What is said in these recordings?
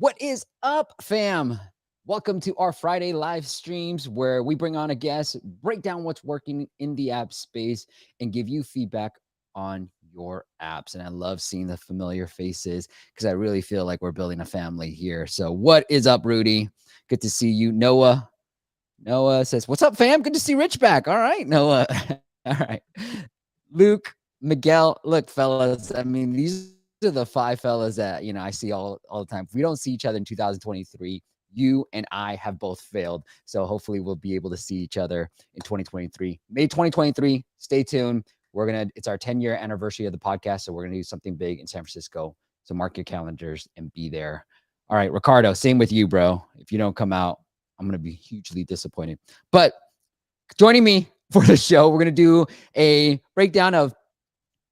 What is up, fam? Welcome to our Friday live streams where we bring on a guest, break down what's working in the app space, and give you feedback on your apps. And I love seeing the familiar faces because I really feel like we're building a family here. So, what is up, Rudy? Good to see you. Noah says, "What's up, fam? Good to see Rich back." All right, Noah. All right. Luke, Miguel, look, fellas. I mean, these are the five fellas that I see all the time. If we don't see each other in 2023, you and I have both failed. So hopefully we'll be able to see each other in 2023. May 2023. Stay tuned. It's our 10-year anniversary of the podcast. So we're gonna do something big in San Francisco. So mark your calendars and be there. All right, Ricardo, same with you, bro. If you don't come out, I'm gonna be hugely disappointed. But joining me for the show, we're gonna do a breakdown of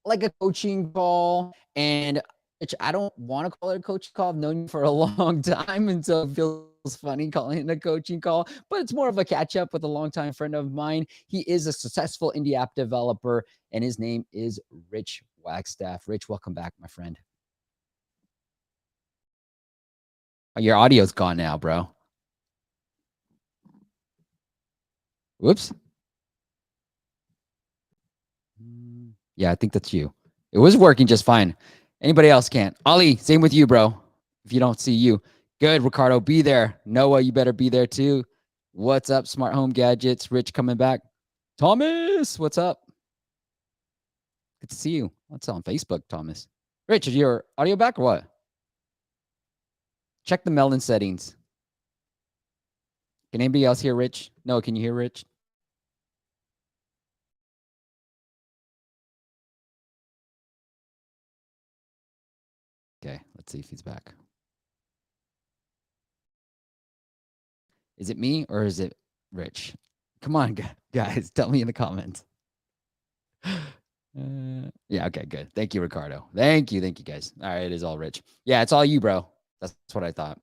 like a coaching call, and which I don't want to call it a coaching call. I've known you for a long time, and so it feels funny calling it a coaching call, but it's more of a catch up with a longtime friend of mine. He is a successful indie app developer, and his name is Rich Wagstaff. Rich, welcome back, my friend. Oh, your audio's gone now, bro. Whoops. Yeah, I think that's you. It was working just fine. Anybody else can't. Ali, same with you, bro. If you don't see you. Good, Ricardo, be there. Noah, you better be there too. What's up, Smart Home Gadgets? Rich coming back. Thomas, what's up? Good to see you. What's on Facebook, Thomas? Rich, is your audio back or what? Check the Melon settings. Can anybody else hear Rich? No, can you hear Rich? Okay, let's see if he's back. Is it me or is it Rich? Come on, guys, tell me in the comments. Yeah, okay, good. Thank you, Ricardo. Thank you, guys. All right, it is all Rich. Yeah, it's all you, bro. That's what I thought.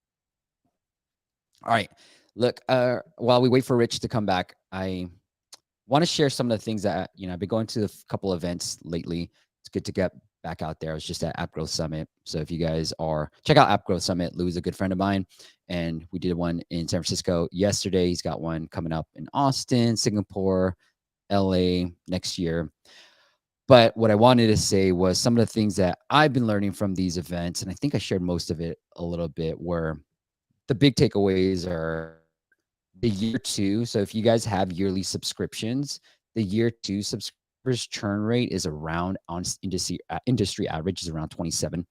All right, look. While we wait for Rich to come back, I want to share some of the things that I've been going to a couple events lately. It's good to get back out there. I was just at App Growth Summit. So if you guys check out App Growth Summit. Lou's a good friend of mine, and we did one in San Francisco yesterday. He's got one coming up in Austin, Singapore, LA next year. But what I wanted to say was some of the things that I've been learning from these events, and I think I shared most of it a little bit, were the big takeaways are the year two. So if you guys have yearly subscriptions, the year two subscribers churn rate is around on industry average is around 27%,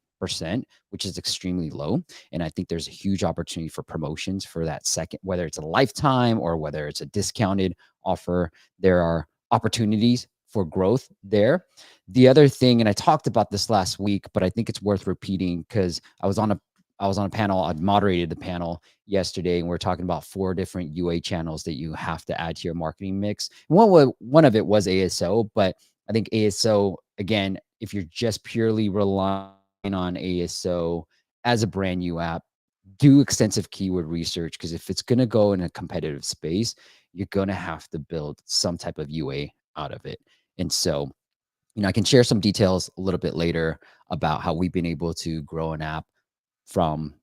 which is extremely low. And I think there's a huge opportunity for promotions for that second, whether it's a lifetime or whether it's a discounted offer. There are opportunities for growth there. The other thing, and I talked about this last week, but I think it's worth repeating because I was on a panel. I moderated the panel yesterday, and we're talking about 4 different UA channels that you have to add to your marketing mix. One of it was ASO, but I think ASO, again, if you're just purely relying on ASO as a brand new app, do extensive keyword research, because if it's going to go in a competitive space, you're going to have to build some type of UA out of it. And so, I can share some details a little bit later about how we've been able to grow an app from,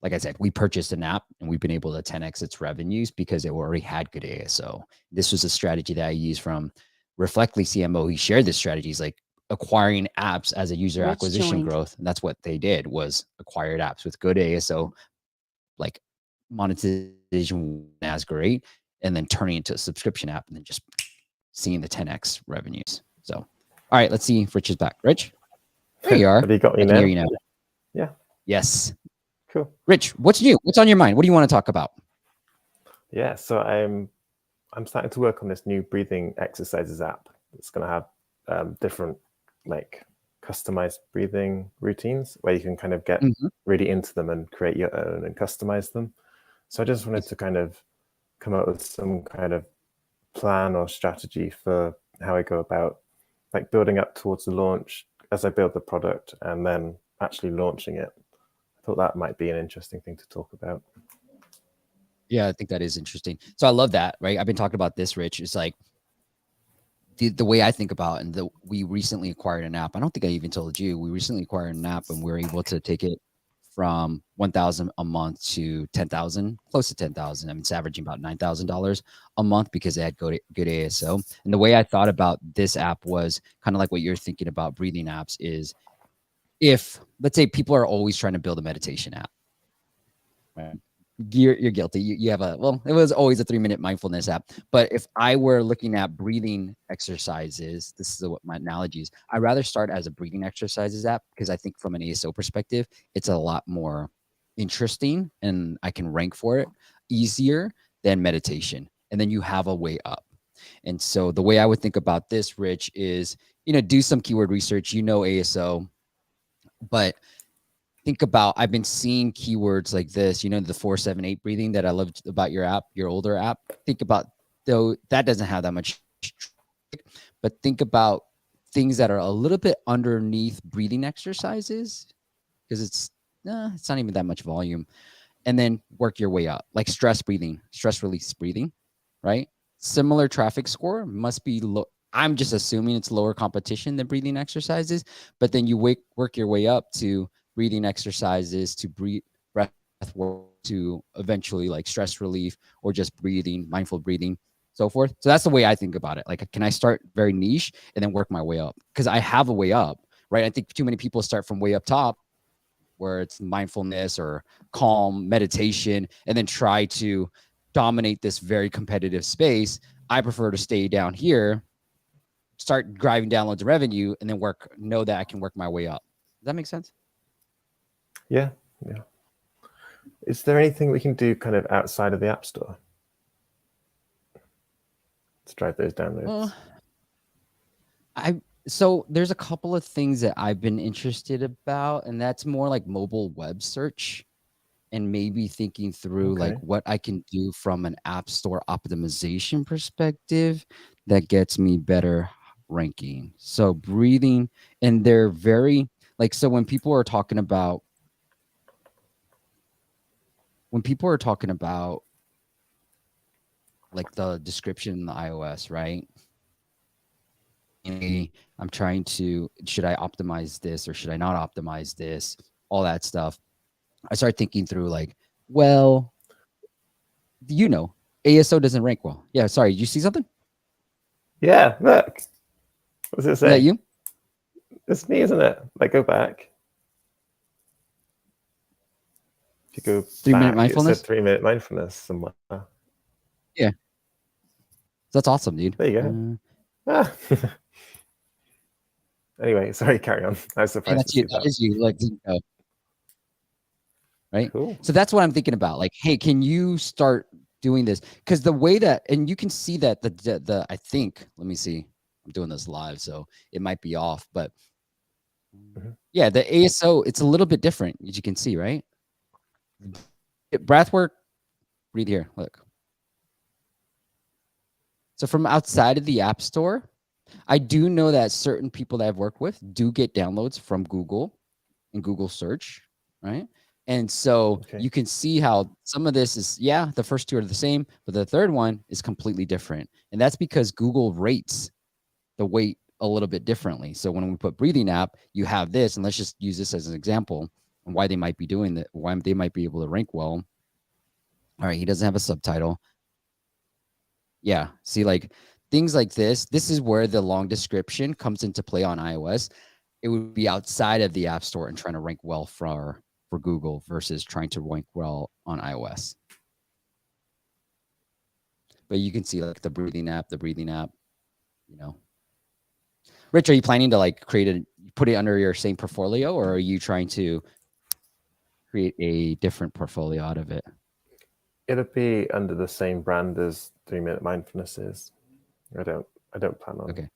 like I said, we purchased an app and we've been able to 10x its revenues because it already had good ASO. This was a strategy that I used from Reflectly CMO. He shared this strategy. He's like acquiring apps as a user acquisition growth. And that's what they did, was acquired apps with good ASO, like monetization as great, and then turning into a subscription app and then just seeing the 10x revenues. So, all right, let's see if Rich is back. Rich, there you are. Have you got me I can hear you now. Yeah. Yes. Cool. Rich, what's new? What's on your mind? What do you want to talk about? Yeah, so I'm starting to work on this new breathing exercises app. It's going to have different like customized breathing routines where you can kind of get really into them and create your own and customize them. So I just wanted to kind of come up with some kind of plan or strategy for how I go about like building up towards the launch as I build the product and then actually launching it. I thought that might be an interesting thing to talk about. Yeah, I think that is interesting. So I love that, right? I've been talking about this, Rich. It's like the way I think about it, and we recently acquired an app. I don't think I even told you. We recently acquired an app and we're able to take it from 1,000 a month to 10,000, close to 10,000. I mean, it's averaging about $9,000 a month because they had good ASO. And the way I thought about this app was kind of like what you're thinking about breathing apps is, if let's say people are always trying to build a meditation app, right? You're guilty. You have it was always a 3-minute mindfulness app. But if I were looking at breathing exercises, this is what my analogy is. I'd rather start as a breathing exercises app because I think from an ASO perspective, it's a lot more interesting and I can rank for it easier than meditation. And then you have a way up. And so the way I would think about this, Rich, is, do some keyword research, ASO, but think about, I've been seeing keywords like this, the 4-7-8 breathing that I loved about your app, your older app. Think about, though, that doesn't have that much traffic, but think about things that are a little bit underneath breathing exercises, because it's not even that much volume. And then work your way up, like stress breathing, stress release breathing, right? Similar traffic score, must be low. I'm just assuming it's lower competition than breathing exercises, but then you work your way up to breathing exercises, to breath work, to eventually like stress relief or just breathing, mindful breathing, so forth. So that's the way I think about it. Like, can I start very niche and then work my way up? Because I have a way up, right? I think too many people start from way up top, where it's mindfulness or calm meditation, and then try to dominate this very competitive space. I prefer to stay down here, start driving downloads of revenue, and then know that I can work my way up. Does that make sense? Yeah. Is there anything we can do kind of outside of the App Store to drive those downloads? So there's a couple of things that I've been interested about, and that's more like mobile web search, and maybe thinking through like what I can do from an App Store optimization perspective that gets me better ranking. So breathing, and they're very like, so when people are talking about like the description in the iOS, right? I'm trying to, should I optimize this or should I not optimize this? All that stuff. I start thinking through like, well, ASO doesn't rank well. Yeah, sorry, you see something? Yeah, look. What does it say? Is that you? It's me, isn't it? Like, go back. If you go 3-minute back, mindfulness? it said 3-minute mindfulness somewhere. Yeah. That's awesome, dude. There you go. Anyway, sorry, carry on. I was surprised to see that. That is you. Like, right? Cool. So that's what I'm thinking about. Like, hey, can you start doing this? Because the way that, and you can see that the I think, let me see. I'm doing this live, so it might be off, but yeah, the ASO, it's a little bit different, as you can see, right? Breathwork, read here, look. So from outside of the App Store, I do know that certain people that I've worked with do get downloads from Google and Google search, right? And so you can see how some of this is, the first two are the same, but the third one is completely different. And that's because Google rates the weight a little bit differently. So when we put breathing app, you have this, and let's just use this as an example and why they might be doing that, why they might be able to rank well. All right, he doesn't have a subtitle. Yeah, see, like things like this is where the long description comes into play on iOS. It would be outside of the App Store and trying to rank well for Google versus trying to rank well on iOS. But you can see like the breathing app, Rich, are you planning to like put it under your same portfolio, or are you trying to create a different portfolio out of it? It'll be under the same brand as 3-minute mindfulness is. I don't plan on and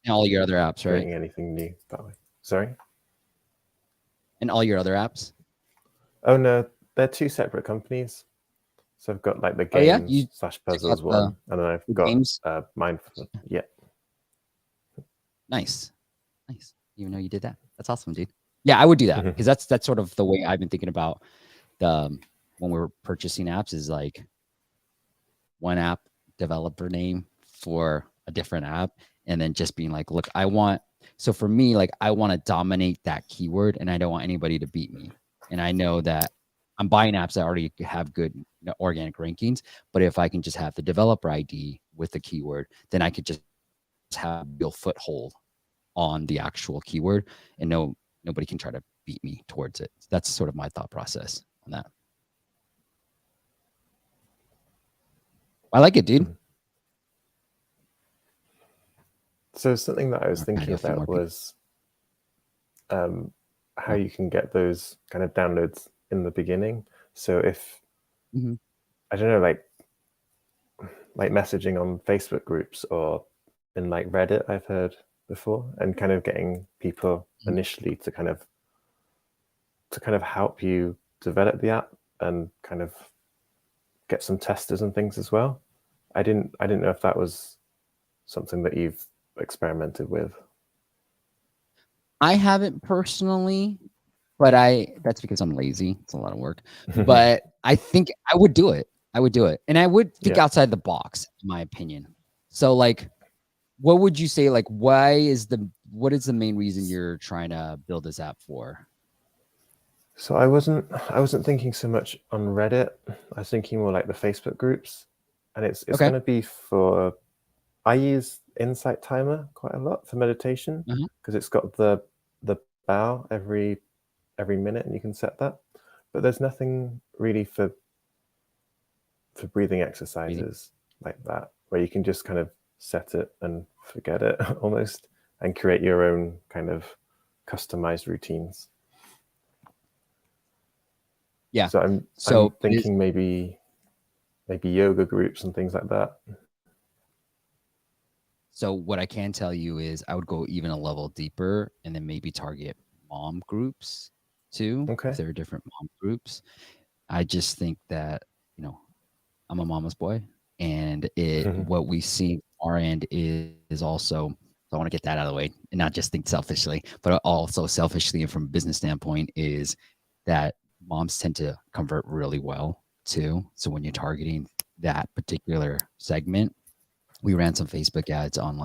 all your other apps, right? Creating anything new that way. Sorry? And all your other apps? Oh no, they're two separate companies. So I've got like the games / puzzles one, and then I've got mindfulness. Yeah. Nice. Even though you did that, that's awesome, dude. Yeah, I would do that because that's sort of the way I've been thinking about when we're purchasing apps, is like one app developer name for a different app, and then just being like, look, so for me, like I want to dominate that keyword, and I don't want anybody to beat me. and I know that I'm buying apps that already have good organic rankings. But if I can just have the developer ID with the keyword, then I could just have a real foothold on the actual keyword, and nobody can try to beat me towards it. That's sort of my thought process on that. I like it, dude. So something that I was thinking about was how you can get those kind of downloads in the beginning. So if I don't know, like messaging on Facebook groups or in like Reddit, I've heard before, and kind of getting people initially to kind of help you develop the app and kind of get some testers and things as well. I didn't know if that was something that you've experimented with. I haven't personally, but that's because I'm lazy. It's a lot of work. But I think I would do it. And I would think outside the box, in my opinion. So like, what would you say, like, what is the main reason you're trying to build this app for? So I wasn't thinking so much on Reddit. I was thinking more like the Facebook groups. And it's Okay. going to be for, I use Insight Timer quite a lot for meditation because it's got the bow every minute, and you can set that. But there's nothing really for breathing exercises like that, where you can just kind of set it and forget it almost, and create your own kind of customized routines. Yeah. So I'm thinking maybe yoga groups and things like that. So what I can tell you is I would go even a level deeper and then maybe target mom groups too. Okay. If there are different mom groups. I just think that, I'm a mama's boy, and what we see on our end is also, so I want to get that out of the way and not just think selfishly, but also selfishly and from a business standpoint, is that moms tend to convert really well too. So when you're targeting that particular segment, we ran some Facebook ads on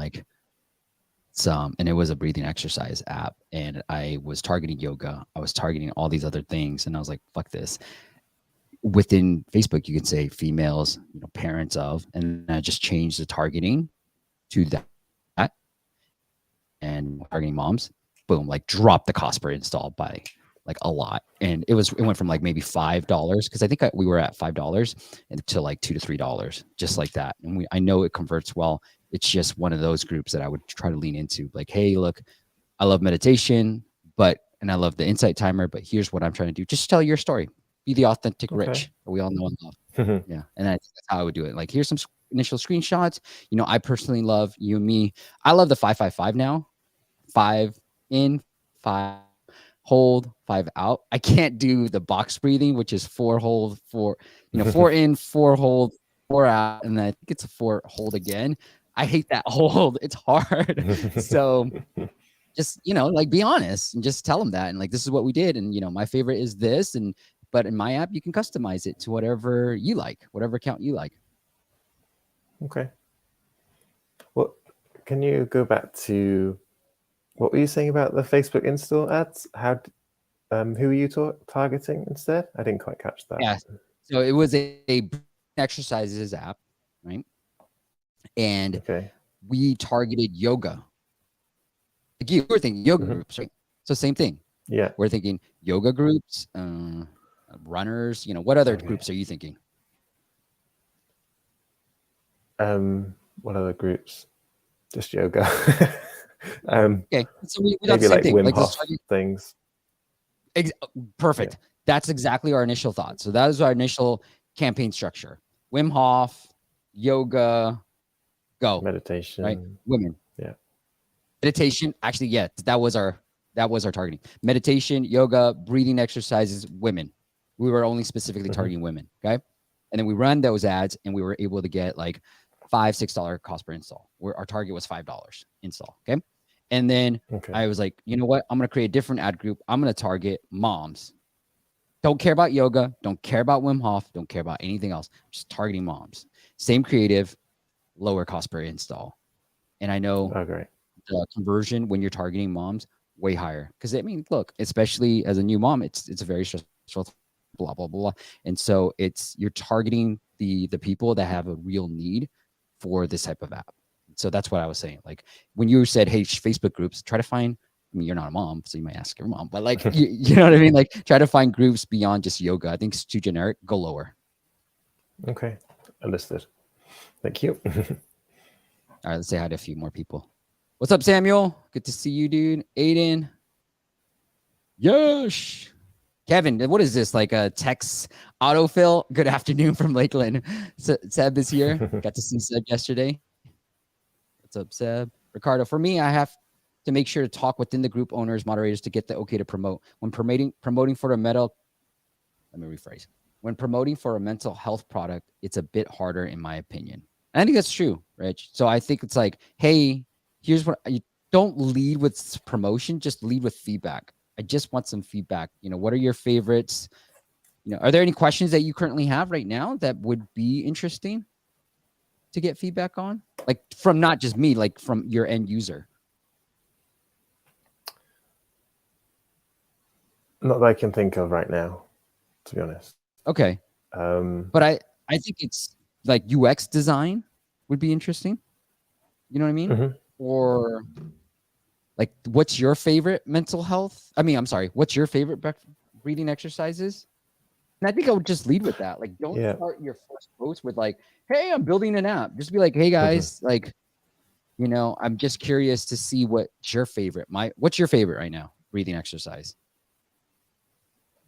and it was a breathing exercise app, and I was targeting yoga. I was targeting all these other things, and I was like, fuck this. Within Facebook, you can say females, parents of, and I just changed the targeting to that, and targeting moms. Boom, like drop the cost per install by like a lot, and it went from like maybe $5, because I think we were at $5 to like $2 to $3, just like that. And I know it converts well. It's just one of those groups that I would try to lean into. Like, hey, look, I love meditation, and I love the Insight Timer, but here's what I'm trying to do. Just tell your story. Be the authentic rich that we all know and love. Yeah. And that's how I would do it. Like, here's some initial screenshots. I personally love you and me. I love the 5-5-5 now. 5 in, 5 hold, 5 out. I can't do the box breathing, which is 4 hold, 4 in, 4 hold, 4 out, and then I think it's a 4 hold again. I hate that hold. It's hard. So just, like, be honest and just tell them that. And like, this is what we did. And, my favorite is this. But in my app, you can customize it to whatever you like, whatever account you like. Okay. Well, can you go back to what were you saying about the Facebook install ads? How, who are you targeting instead? I didn't quite catch that. Yeah. So it was a exercises app, right? And we targeted yoga. Like, you were thinking yoga groups, right? So same thing. Yeah. We're thinking yoga groups, runners. What other groups are you thinking? What other groups? Just yoga. Okay, so we got maybe the same like thing. Wim Hof things. Perfect. Yeah. That's exactly our initial thought. So that was our initial campaign structure. Wim Hof, yoga, go. Meditation. Right? Women. Yeah. Meditation. Actually, yeah, that was our targeting. Meditation, yoga, breathing exercises, women. We were only specifically targeting women. Okay. And then we run those ads, and we were able to get like $5-6 cost per install. Our target was $5 install. Okay. And then I was like, you know what? I'm going to create a different ad group. I'm going to target moms. Don't care about yoga. Don't care about Wim Hof. Don't care about anything else. Just targeting moms. Same creative, lower cost per install. And I know the conversion when you're targeting moms, way higher. Because, look, especially as a new mom, it's a very stressful blah blah blah. And so you're targeting the people that have a real need for this type of app. So that's what I was saying. Like when you said, hey, Facebook groups, try to find. I mean, you're not a mom, so you might ask your mom, but like you know what I mean. Like try to find groups beyond just yoga. I think it's too generic. Go lower. Okay, understood. Thank you. All right, let's say hi to a few more people. What's up, Samuel? Good to see you, dude. Aiden. Yes. Kevin, what is this? Like a text autofill? Good afternoon from Lakeland. Seb is here. Got to see Seb yesterday. What's up, Seb? Ricardo, for me, I have to make sure to talk within the group owners, moderators to get the okay to promote. When promoting for a mental, let me rephrase. When promoting for a mental health product, it's a bit harder, in my opinion. And I think that's true, Rich. So I think it's like, hey, here's what you don't lead with promotion, just lead with feedback. I just want some feedback. You know, what are your favorites? You know, are there any questions that you currently have right now that would be interesting to get feedback on? Like from not just me, like from your end user. Not that I can think of right now, to be honest. Okay. But I think it's like UX design would be interesting. You know what I mean? Mm-hmm. Or like, what's your favorite mental health? I mean, I'm sorry. What's your favorite breathing exercises? And I think I would just lead with that. Like, don't start your first post with like, hey, I'm building an app. Just be like, hey guys, like, you know, I'm just curious to see what's your favorite. What's your favorite right now? Breathing exercise.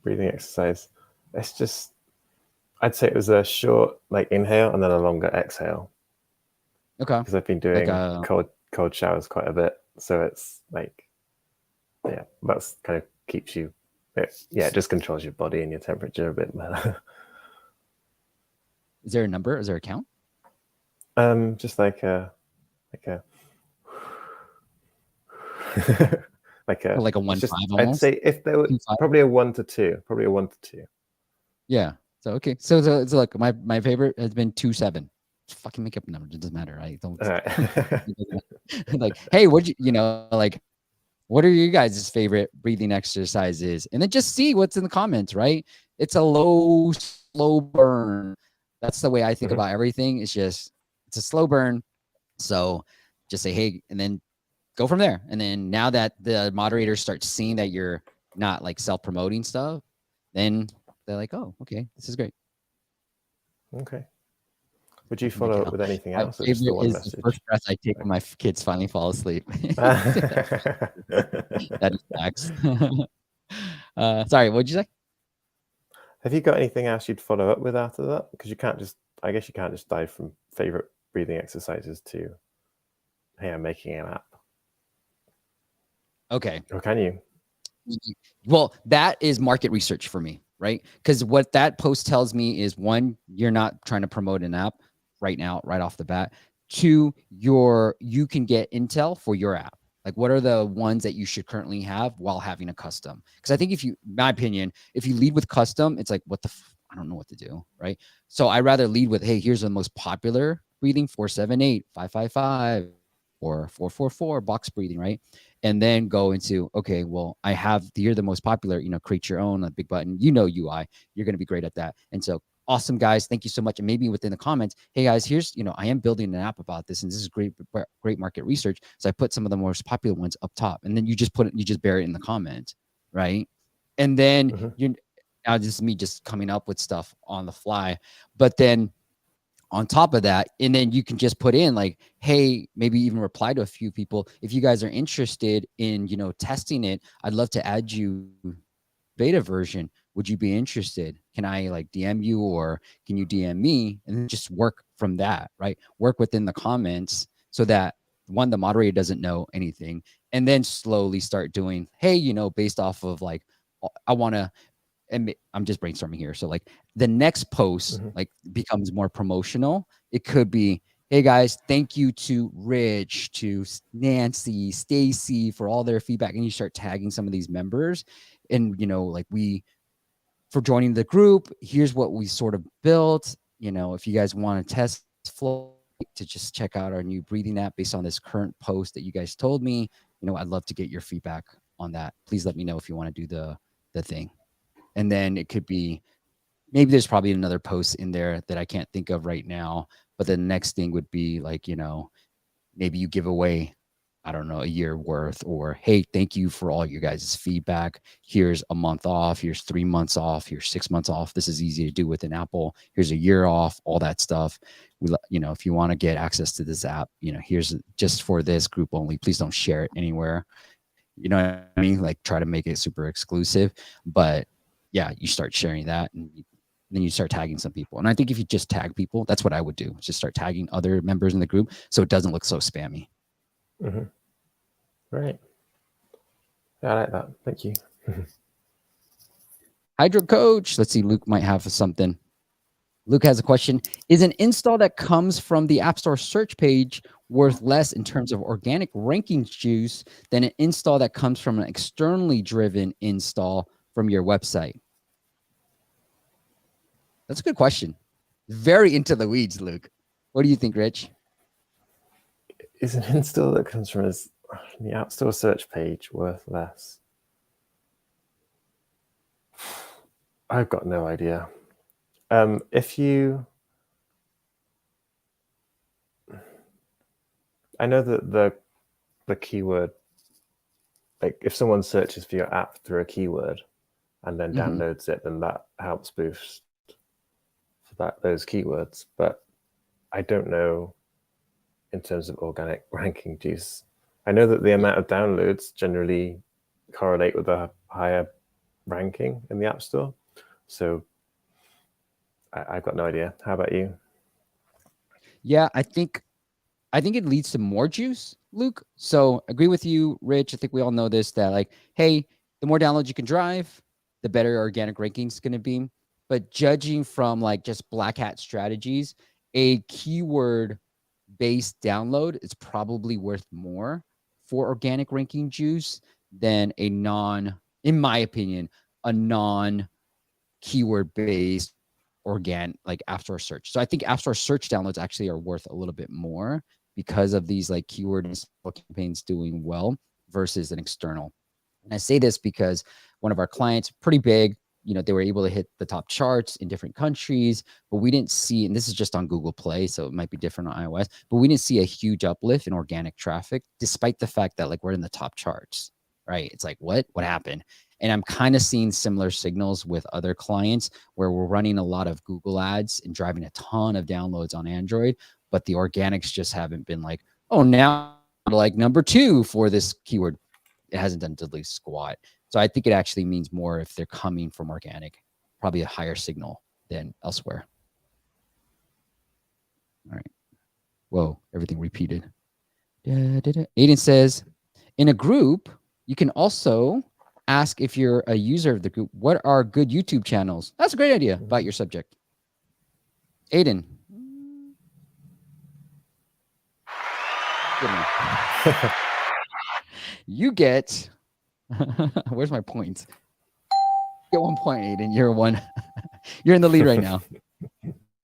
Breathing exercise. It's just, I'd say it was a short like inhale and then a longer exhale. Okay. Because I've been doing cold showers quite a bit, so it's like, yeah, that's kind of keeps you. It just controls your body and your temperature a bit better. Is there a number? Is there a count? Just like a like a 1-5 almost. I'd say if there were probably a 1 to 2, Yeah. So okay. So look, my favorite has been 2-7. Just fucking make up a number. It doesn't matter, right? Don't like, hey, like, what are you guys' favorite breathing exercises? And then just see what's in the comments, right? It's a low, slow burn. That's the way I think about everything. It's a slow burn. So just say, hey, and then go from there. And then now that the moderators start seeing that you're not like self-promoting stuff, then they're like, oh, okay, this is great. Okay. Would you follow up with anything else? My favorite is the first breath I take when my kids finally fall asleep. That is facts. Sorry, what'd you say? Have you got anything else you'd follow up with after that? Because I guess you can't just dive from favorite breathing exercises to, hey, I'm making an app. Okay. Or can you? Well, that is market research for me, right? Because what that post tells me is, one, you're not trying to promote an app right now, right off the bat. Two, you can get intel for your app. Like, what are the ones that you should currently have while having a custom? Because I think my opinion, if you lead with custom, it's like, I don't know what to do, right? So I rather lead with, hey, here's the most popular breathing, 4-7-8, 5-5-5, or 4-4-4 box breathing, right? And then go into, okay, well, you're the most popular, create your own, a big button, UI, you're going to be great at that. And so awesome, guys, thank you so much. And maybe within the comments, hey guys, here's, I am building an app about this, and this is great market research. So I put some of the most popular ones up top, and then you just bear it in the comment, right? And then now this is me just coming up with stuff on the fly, but then on top of that, and then you can just put in like, hey, maybe even reply to a few people. If you guys are interested in, testing it, I'd love to add you beta version. Would you be interested? Can I like DM you, or can you DM me? And then just work from that, right? Work within the comments so that one, the moderator doesn't know anything, and then slowly start doing, hey, based off of like, I want to, and I'm just brainstorming here. So like the next post like becomes more promotional. It could be, hey guys, thank you to Rich, to Nancy, Stacy for all their feedback. And you start tagging some of these members, and like for joining the group, here's what we sort of built. If you guys want to test flow, to just check out our new breathing app based on this current post that you guys told me, I'd love to get your feedback on that. Please let me know if you want to do the thing. And then it could be, maybe there's probably another post in there that I can't think of right now. But the next thing would be like, maybe you give away, I don't know, a year worth, or hey, thank you for all your guys' feedback. Here's a month off. Here's 3 months off. Here's 6 months off. This is easy to do within Apple. Here's a year off, all that stuff. If you want to get access to this app, here's just for this group only. Please don't share it anywhere. You know what I mean? Like try to make it super exclusive. But yeah, you start sharing that, and then you start tagging some people. And I think if you just tag people, that's what I would do. Just start tagging other members in the group so it doesn't look so spammy. Mm-hmm. Right. Yeah, I like that. Thank you. Hydro Coach. Let's see. Luke might have something. Luke has a question. Is an install that comes from the App Store search page worth less in terms of organic ranking juice than an install that comes from an externally driven install from your website? That's a good question. Very into the weeds, Luke. What do you think, Rich? Is an install that comes from the App Store search page worth less? I've got no idea. I know that the keyword, like if someone searches for your app through a keyword and then downloads it, then that helps boost those keywords. But I don't know in terms of organic ranking juice. I know that the amount of downloads generally correlate with a higher ranking in the App Store. So I've got no idea. How about you? Yeah, I think it leads to more juice, Luke. So agree with you, Rich. I think we all know this, that like, hey, the more downloads you can drive, the better your organic ranking is going to be. But judging from like just black hat strategies, a keyword based download is probably worth more for organic ranking juice than in my opinion, a non keyword based like App Store search. So I think App Store search downloads actually are worth a little bit more because of these like keyword campaigns doing well versus an external. And I say this because one of our clients, pretty big, they were able to hit the top charts in different countries, but we didn't see, and this is just on Google Play, so it might be different on iOS, but we didn't see a huge uplift in organic traffic, despite the fact that like we're in the top charts, right? It's like, what happened? And I'm kind of seeing similar signals with other clients where we're running a lot of Google ads and driving a ton of downloads on Android, but the organics just haven't been like, oh, now like number 2 for this keyword. It hasn't done diddly squat. So I think it actually means more if they're coming from organic, probably a higher signal than elsewhere. All right. Whoa, everything repeated. Aiden says, in a group, you can also ask if you're a user of the group, what are good YouTube channels? That's a great idea about your subject. Aiden. You get, where's my points? You get 1 point, Aiden. You're one. You're in the lead right now.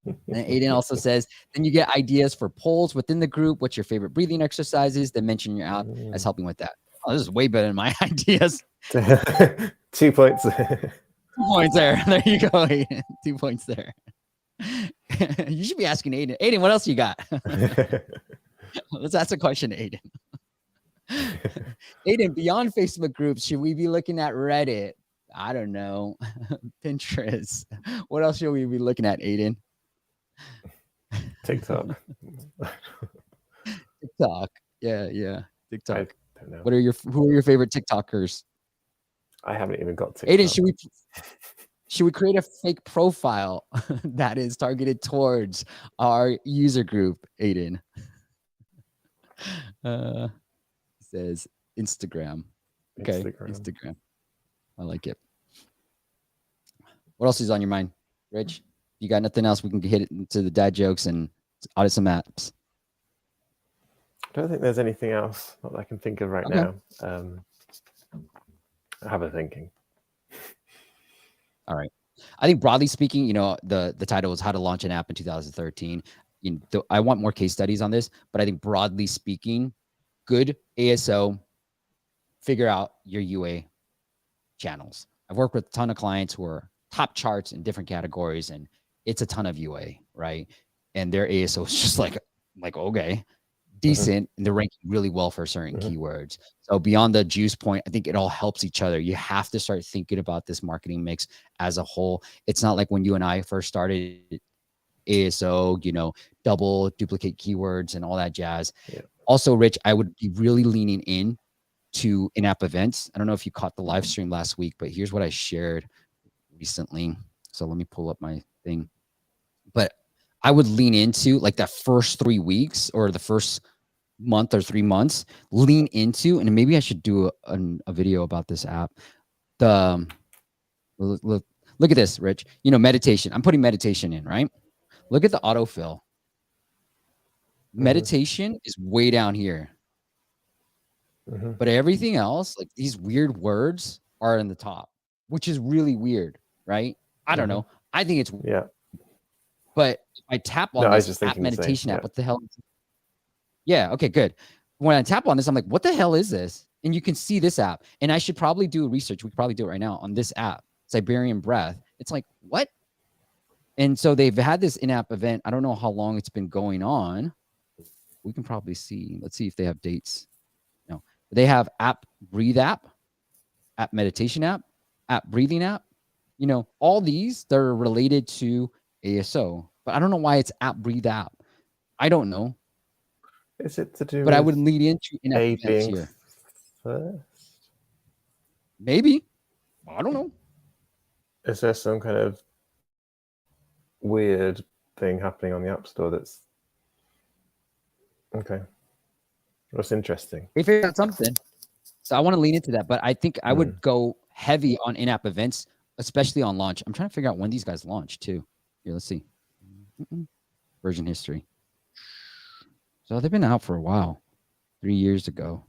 And Aiden also says, then you get ideas for polls within the group. What's your favorite breathing exercises? Then mention your app as helping with that. Oh, this is way better than my ideas. 2 points. 2 points there. There you go, Aiden. 2 points there. You should be asking Aiden. Aiden, what else you got? Let's ask a question to Aiden. Aiden, beyond Facebook groups, should we be looking at Reddit? I don't know. Pinterest. What else should we be looking at, Aiden? TikTok. TikTok. Yeah. TikTok. I don't know. Who are your favorite TikTokers? I haven't even got TikTok. Aiden, should we create a fake profile that is targeted towards our user group, Aiden? Says Instagram. Okay, Instagram. I like it. What else is on your mind, Rich? You got nothing else? We can hit it into the dad jokes and audit some apps. I don't think there's anything else that I can think of right now. I have a thinking. All right. I think broadly speaking, the title was How to Launch an App in 2013. I want more case studies on this, but I think broadly speaking, good ASO, figure out your UA channels. I've worked with a ton of clients who are top charts in different categories, and it's a ton of UA, right? And their ASO is just like okay, decent, and they're ranking really well for certain keywords. So beyond the juice point, I think it all helps each other. You have to start thinking about this marketing mix as a whole. It's not like when you and I first started ASO, double duplicate keywords and all that jazz. Yeah. Also, Rich, I would be really leaning in to in-app events. I don't know if you caught the live stream last week, but here's what I shared recently. So let me pull up my thing. But I would lean into like that first 3 weeks or the first month or 3 months, lean into, and maybe I should do a video about this app. Look at this, Rich. Meditation. I'm putting meditation in, right? Look at the autofill. Meditation is way down here. But everything else, like these weird words, are in the top, which is really weird, right? I don't know. I think it's But if I tap on this app meditation app, what the hell? Yeah, okay, good. When I tap on this, I'm like, what the hell is this? And you can see this app. And I should probably do research. We could probably do it right now on this app, Siberian Breath. It's like, what? And so they've had this in-app event. I don't know how long it's been going on. We can probably see. Let's see if they have dates. No, they have app breathe app meditation app breathing app. All these, they're related to ASO, but I don't know why it's app breathe app. I don't know. Is it to do? But I would lead into in-app events here. First? Maybe. I don't know. Is there some kind of weird thing happening on the App Store that's okay? That's interesting. They figured out something. So I want to lean into that, but I think I would go heavy on in-app events, especially on launch. I'm trying to figure out when these guys launch too. Here, let's see. Version history. So they've been out for a while. 3 years ago.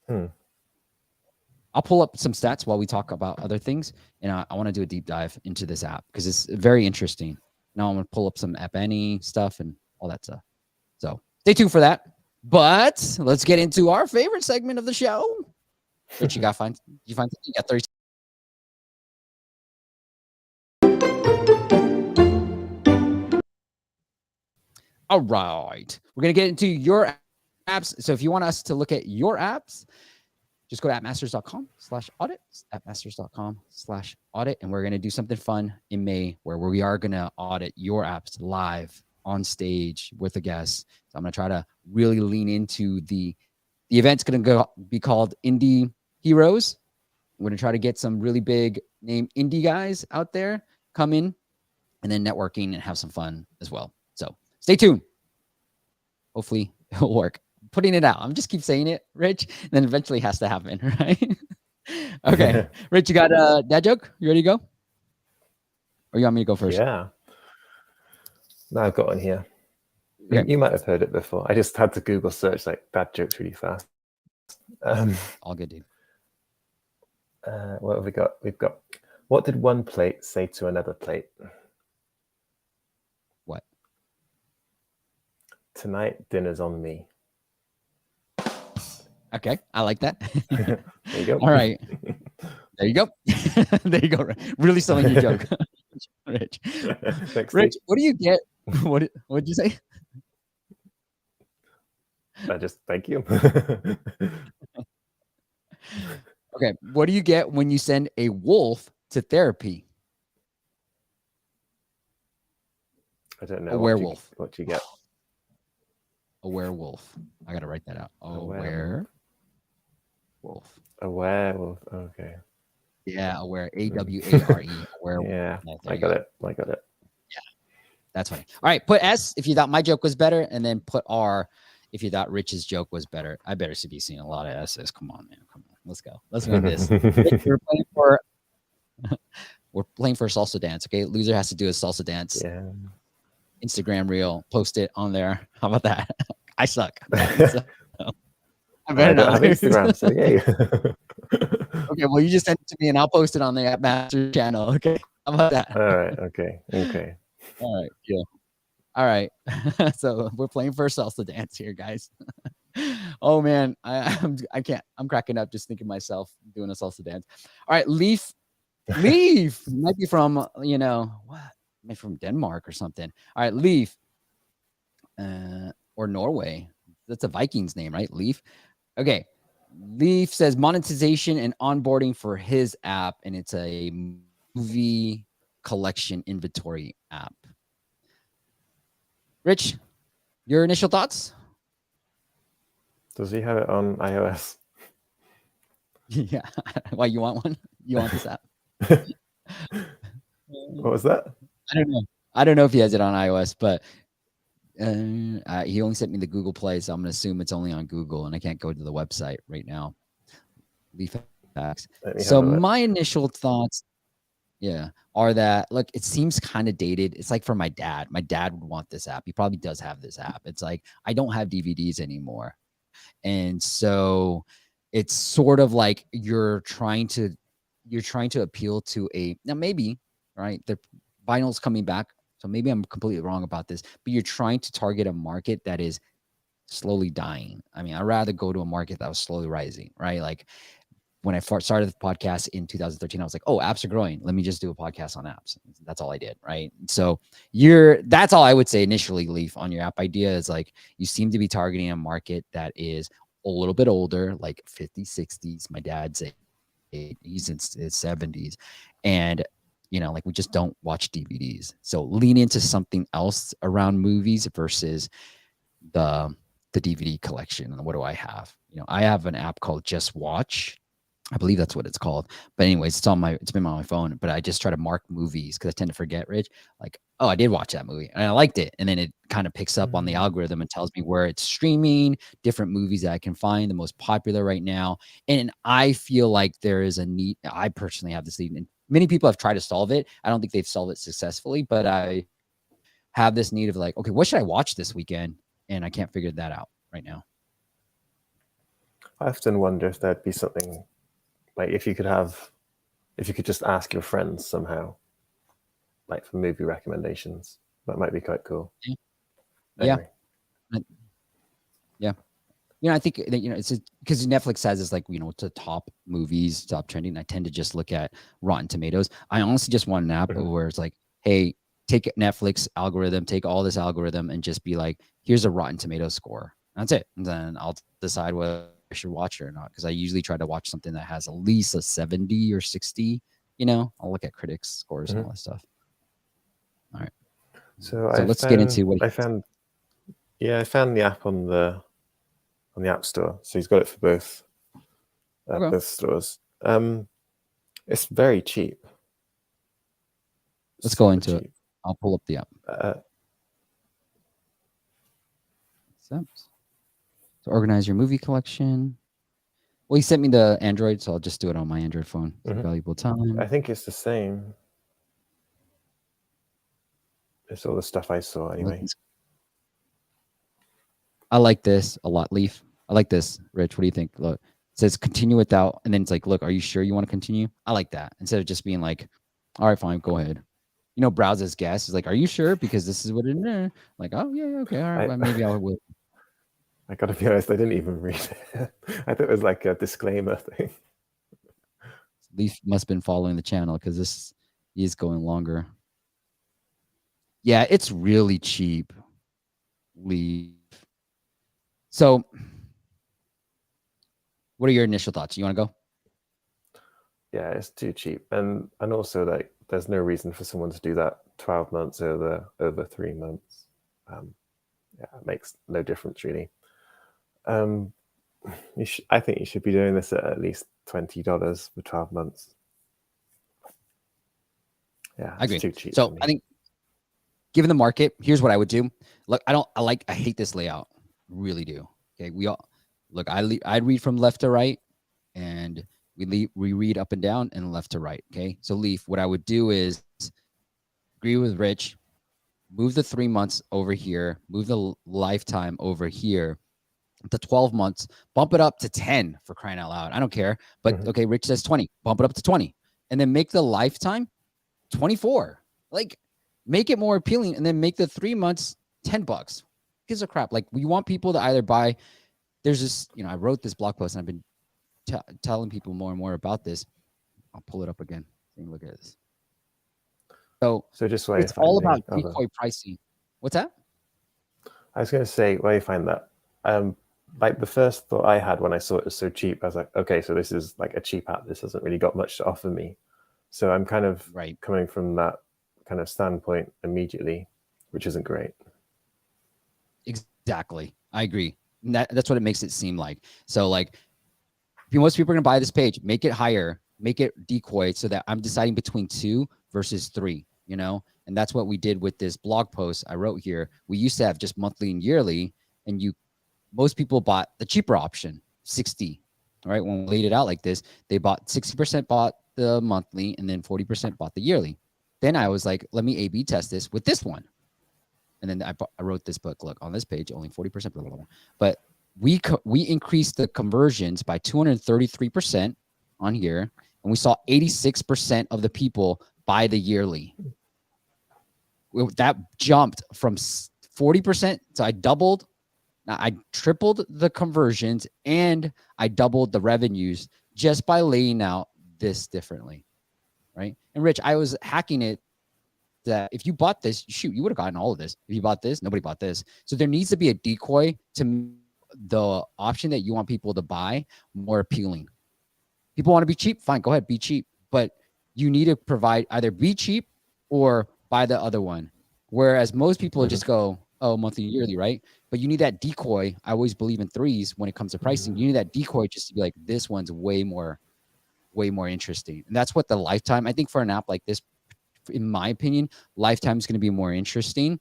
I'll pull up some stats while we talk about other things, and I want to do a deep dive into this app because it's very interesting. Now I'm going to pull up some App Annie stuff and all that stuff. So stay tuned for that. But let's get into our favorite segment of the show. What you got? You find something? You got 30. All right. We're going to get into your apps. So if you want us to look at your apps, just go to appmasters.com/audit, appmasters.com/audit. And we're going to do something fun in May where we are going to audit your apps live on stage with a guest. So I'm going to try to really lean into the event's going to be called Indie Heroes. We're going to try to get some really big name indie guys out there come in and then networking and have some fun as well. So stay tuned. Hopefully it'll work. Putting it out. I'm just keep saying it, Rich, and then eventually it has to happen, right? Okay. Rich, you got that joke? You ready to go? Or you want me to go first? Yeah. No, I've got one here. Okay. You might have heard it before. I just had to Google search like dad jokes really fast. All good, dude. What have we got? We've got, what did one plate say to another plate? What? Tonight, dinner's on me. Okay, I like that. There you go. All right. There you go. There you go. Really selling your joke. Rich. Thanks, Rich, Steve. what do you get? What did you say? I just thank you. Okay. What do you get when you send a wolf to therapy? I don't know. A werewolf. What do you get? A werewolf. I got to write that out. A werewolf. A werewolf. Okay. Yeah, aware. A-W-A-R-E. Werewolf. Yeah, I got it. Yeah, that's funny. All right, put S if you thought my joke was better, and then put R if you thought Rich's joke was better. I better be seeing a lot of S's. Come on, man. Come on. Let's go. Let's win this. We're playing for a salsa dance. Okay, loser has to do a salsa dance. Yeah. Instagram reel. Post it on there. How about that? I suck. So, I better not have Instagram, so yay. Okay, well, you just send it to me and I'll post it on the App Master channel. Okay, how about that? All right. Okay. All right. Yeah. All right. So we're playing for a salsa dance here, guys. Oh man, I can't. I'm cracking up just thinking myself doing a salsa dance. All right, Leaf Leaf might be from, what? Maybe from Denmark or something. All right, Leaf, or Norway. That's a Vikings name, right? Leaf. Okay. Leaf says monetization and onboarding for his app, and it's a movie collection inventory app. Rich, your initial thoughts? Does he have it on iOS? Yeah. Why you want one? You want this app? What was that? I don't know. I don't know if he has it on iOS, but he only sent me the Google Play, so I'm gonna assume it's only on Google, and I can't go to the website right now. Leaf Hacks. Let me have So a look. my initial thoughts, yeah, are that look, it seems kind of dated. It's like for my dad. My dad would want this app. He probably does have this app. It's like I don't have DVDs anymore, and so it's sort of like you're trying to appeal to a now maybe right the vinyl's coming back, so maybe I'm completely wrong about this, but you're trying to target a market that is slowly dying. I mean, I'd rather go to a market that was slowly rising, right? Like when I first started the podcast in 2013, I was like, oh, apps are growing. Let me just do a podcast on apps. That's all I did. Right. So that's all I would say initially, Leaf, on your app idea is like, you seem to be targeting a market that is a little bit older, like 50s, 60s. My dad's he's in his 70s. And, like we just don't watch DVDs. So lean into something else around movies versus the DVD collection. And what do I have? I have an app called Just Watch. I believe that's what it's called. But anyways, it's been on my phone, but I just try to mark movies because I tend to forget, Rich. Like, oh, I did watch that movie and I liked it. And then it kind of picks up on the algorithm and tells me where it's streaming, different movies that I can find, the most popular right now. And I feel like there is a need. I personally have this need, and many people have tried to solve it. I don't think they've solved it successfully, but I have this need of like, okay, what should I watch this weekend? And I can't figure that out right now. I often wonder if there'd be something like if you could just ask your friends somehow, like for movie recommendations. That might be quite cool. Anyway. Yeah. I think that, it's because Netflix has this like, to top movies, top trending. I tend to just look at Rotten Tomatoes. I honestly just want an app where it's like, hey, take Netflix algorithm, take all this algorithm and just be like, here's a Rotten Tomatoes score. That's it. And then I'll decide whether I should watch it or not. Because I usually try to watch something that has at least a 70 or 60. I'll look at critics scores and all that stuff. All right. So let's get into what I found the app on the App Store. So he's got it for both stores. It's very cheap. Let's go into it. I'll pull up the app. So organize your movie collection. Well, he sent me the Android, so I'll just do it on my Android phone. Valuable time. I think it's the same. It's all the stuff I saw anyway. I like this a lot, Leaf. I like this, Rich. What do you think? Look, it says continue without, and then it's like, look, are you sure you want to continue? I like that. Instead of just being like, all right, fine, go ahead. Browse as guest is like, are you sure? Because this is what it is. Like, oh yeah, okay, all right, well, maybe I will. I gotta be honest, I didn't even read it. I thought it was like a disclaimer thing. Leaf must have been following the channel because this is going longer. Yeah, it's really cheap. Leaf. So, what are your initial thoughts? You want to go? Yeah, it's too cheap, and also like there's no reason for someone to do that 12 months over 3 months. Yeah, it makes no difference really. I think you should be doing this at least $20 for 12 months. Yeah, I agree. Too cheap. So I think, given the market, here's what I would do. Look, I hate this layout. Really do. Okay, I read from left to right, and we read up and down and left to right. Okay, so Leaf, what I would do is agree with Rich. Move the 3 months over here. Move the lifetime over here. The 12 months, bump it up to 10 for crying out loud. I don't care. But okay, Rich says 20. Bump it up to 20. And then make the lifetime 24. Like, make it more appealing, and then make the 3 months $10. Gives a crap. Like, we want people to either buy. There's this, I wrote this blog post and I've been telling people more and more about this. I'll pull it up again. Take a look at this. So So just where you're it's all about finding other. decoy pricing. What's that? I was going to say where you find that. Like the first thought I had when I saw it was so cheap, I was like, okay, so this is like a cheap app. This hasn't really got much to offer me. So I'm kind of Right. coming from that kind of standpoint immediately, which isn't great. Exactly. I agree. And that's what it makes it seem like. So like most people are going to buy this page, make it higher, make it decoy so that I'm deciding between 2 versus 3, you know? And that's what we did with this blog post I wrote here. We used to have just monthly and yearly, and most people bought the cheaper option, 60. All right. When we laid it out like this, they bought 60% bought the monthly and then 40% bought the yearly. Then I was like, let me A/B test this with this one. And then I wrote this book. Look, on this page, only 40%. Blah, blah, blah. But we increased the conversions by 233% on here, and we saw 86% of the people buy the yearly. That jumped from 40%. So I tripled the conversions and I doubled the revenues just by laying out this differently, right? And Rich, I was hacking it that if you bought this, shoot, you would have gotten all of this. If you bought this, nobody bought this. So there needs to be a decoy to make the option that you want people to buy more appealing. People want to be cheap, fine, go ahead, be cheap. But you need to provide either be cheap or buy the other one. Whereas most people just go, oh, monthly, yearly, right? But you need that decoy. I always believe in threes when it comes to pricing. You need that decoy just to be like, this one's way more interesting. And that's what the lifetime, I think for an app like this, in my opinion, lifetime is going to be more interesting.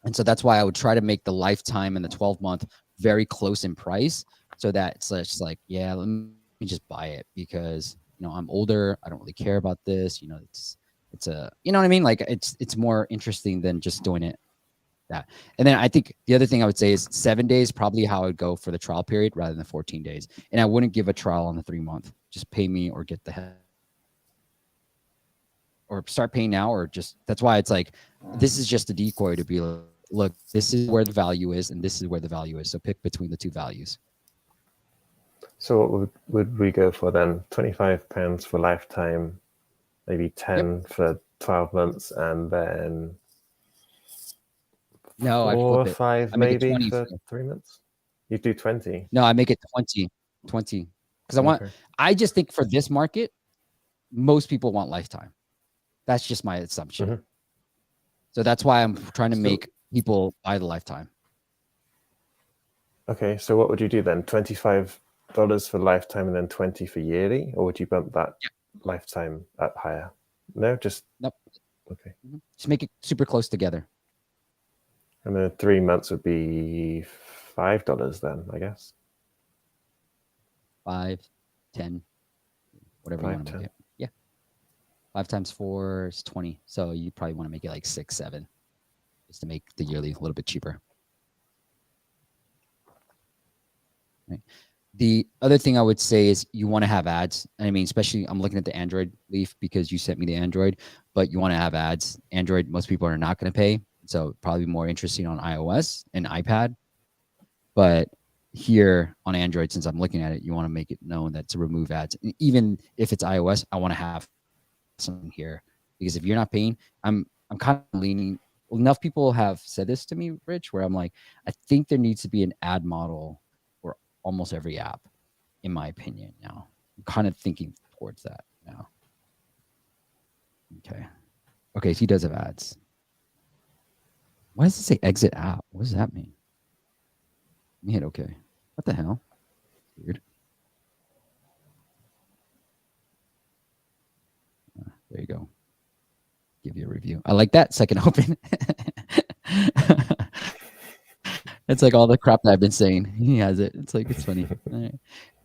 And so that's why I would try to make the lifetime and the 12-month very close in price so that it's just like, yeah, let me just buy it because, you know, I'm older. I don't really care about this. You know, it's a, you know what I mean? Like it's more interesting than just doing it that. And then I think the other thing I would say is 7 days, probably how I would go for the trial period rather than 14 days. And I wouldn't give a trial on the 3-month. Just pay me or get the hell or start paying now, or just that's why it's like this is just a decoy to be like, look, this is where the value is and this is where the value is. So pick between the two values. So what would we go for then? £25 for lifetime, maybe 10 for 12 months, and then no, 4 or 5 maybe for 3 months? You do 20? No, I make it 20 because I just think for this market, most people want lifetime. That's just my assumption. So that's why I'm trying to make people buy the lifetime. Okay, so what would you do then? $25 for lifetime and then 20 for yearly, or would you bump that lifetime up higher? No, just nope. Okay. Just make it super close together. And then 3 months would be $5 then, I guess. 5, 10, whatever 5, you want to 10. make it. Yeah. 5 times 4 is 20. So you probably want to make it like 6, 7, just to make the yearly a little bit cheaper. Right. The other thing I would say is you want to have ads. And I mean, especially I'm looking at the Android leaf because you sent me the Android, but you want to have ads. Android, most people are not going to pay. So probably more interesting on iOS and iPad. But here on Android, since I'm looking at it, you want to make it known that to remove ads. And even if it's iOS, I want to have something here because if you're not paying, I'm kind of leaning. Enough people have said this to me, Rich, where I'm like, I think there needs to be an ad model for almost every app, in my opinion. Now, I'm kind of thinking towards that now. Okay, so he does have ads. Why does it say exit app? What does that mean? Let me hit okay. What the hell? Weird. There you go. Give you a review. I like that second open. It's like all the crap that I've been saying. He has it. It's like, it's funny. Right.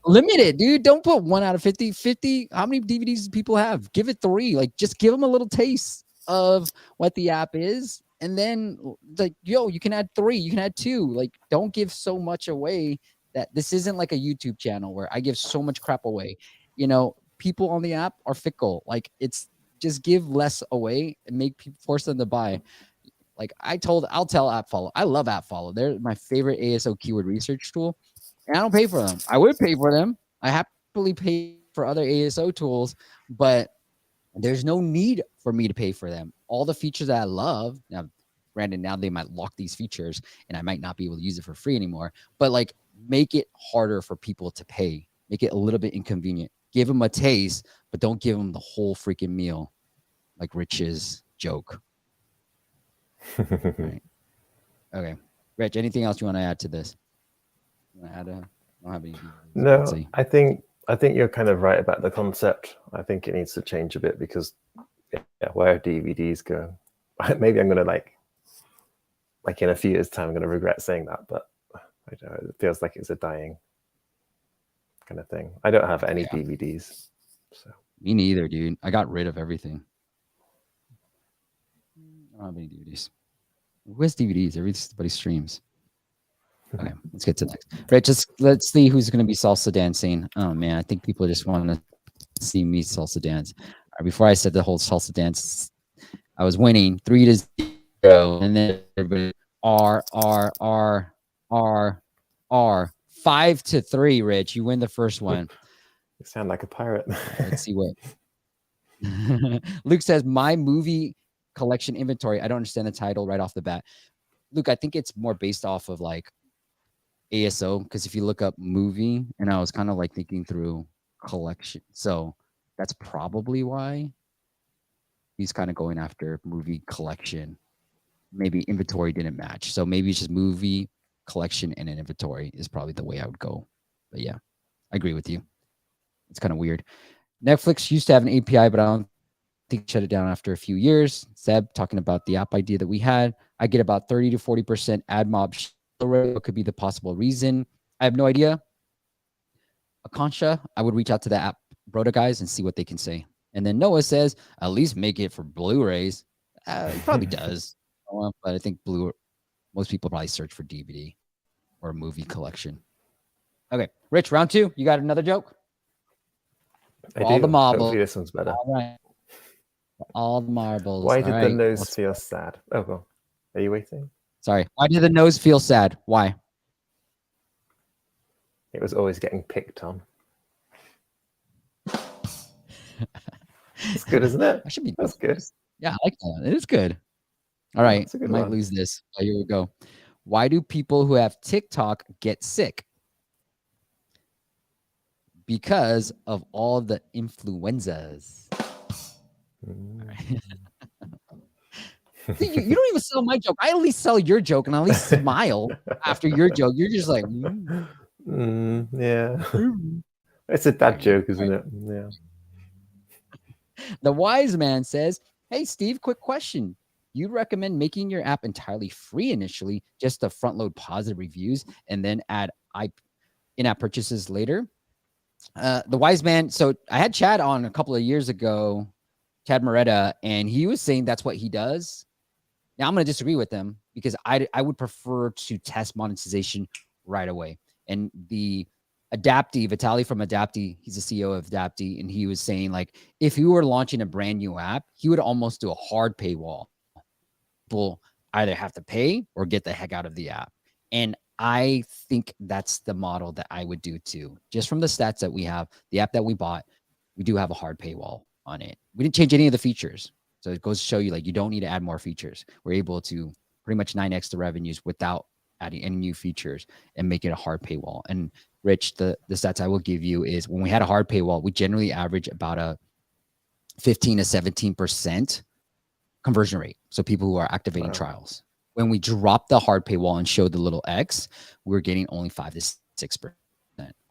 Limit it, dude. Don't put 1 out of 50. 50. How many DVDs do people have? Give it 3. Like, just give them a little taste of what the app is. And then, like, yo, you can add 3. You can add 2. Like, don't give so much away that this isn't like a YouTube channel where I give so much crap away. You know, people on the app are fickle. Like, it's just give less away and make people force them to buy. Like I'll tell AppFollow. I love AppFollow. They're my favorite ASO keyword research tool. And I don't pay for them. I would pay for them. I happily pay for other ASO tools, but There's no need for me to pay for them. All the features that I love now, granted, now they might lock these features and I might not be able to use it for free anymore. But like, make it harder for people to pay. Make it a little bit inconvenient. Give them a taste, but don't give them the whole freaking meal, like Rich's joke. All right. Okay, Rich. Anything else you want to add to this? You want to add? I don't have any. No, I think you're kind of right about the concept. I think it needs to change a bit because, yeah, where DVDs go, maybe I'm gonna like in a few years' time, I'm gonna regret saying that. But I don't know, it feels like it's a dying kind of thing. I don't have any DVDs, so Me neither, dude. I got rid of everything. I don't have any DVDs. Who has DVDs? Everybody streams. Okay, let's get to the next. Rich, let's see who's going to be salsa dancing. Oh man, I think people just want to see me salsa dance. Before I said the whole salsa dance, I was winning 3-0, and then everybody R 5-3. Rich, you win the first one. You sound like a pirate. Let's see what Luke says. My movie collection inventory. I don't understand the title right off the bat. Luke, I think it's more based off of like ASO, because if you look up movie, and I was kind of like thinking through collection, so that's probably why he's kind of going after movie collection. Maybe inventory didn't match, so maybe it's just movie collection and an inventory is probably the way I would go. But yeah, I agree with you. It's kind of weird. Netflix used to have an API, but I don't think shut it down after a few years. Seb talking about the app idea that we had. I get about 30 to 40% ad mob. What could be the possible reason? I have no idea. Akansha, I would reach out to the app Broda guys and see what they can say. And then Noah says, at least make it for Blu-rays. It probably does. But I think most people probably search for DVD or movie collection. Okay, Rich, round 2. You got another joke? All the marbles. Hopefully this one's better. All right. All the marbles. Why did the nose feel sad? Oh, well. Are you waiting? Sorry. Why did the nose feel sad? Why? It was always getting picked on. It's good, isn't it? That's good. Yeah, I like that. It is good. All right. I might lose this. Oh, here we go. Why do people who have TikTok get sick? Because of all the influenzas. Right. See, you don't even sell my joke. I at least sell your joke and I at least smile after your joke. You're just like, yeah. It's a dad joke, isn't it? Yeah. The wise man says, hey, Steve, quick question. You'd recommend making your app entirely free initially, just to front load positive reviews and then add in-app purchases later? The wise man. So I had Chad on a couple of years ago, Chad Moretta, and he was saying that's what he does. Now I'm going to disagree with him because I would prefer to test monetization right away. And the Adapti, Vitaly from Adapti, he's the CEO of Adapti, and he was saying like if he were launching a brand new app, he would almost do a hard paywall. People either have to pay or get the heck out of the app. And I think that's the model that I would do too. Just from the stats that we have, the app that we bought, we do have a hard paywall on it. We didn't change any of the features. So it goes to show you like you don't need to add more features. We're able to pretty much 9x the revenues without adding any new features and make it a hard paywall. And Rich, the stats I will give you is when we had a hard paywall, we generally average about a 15 to 17% conversion rate. So people who are activating trials. When we dropped the hard paywall and showed the little X, we're getting only 5 to 6%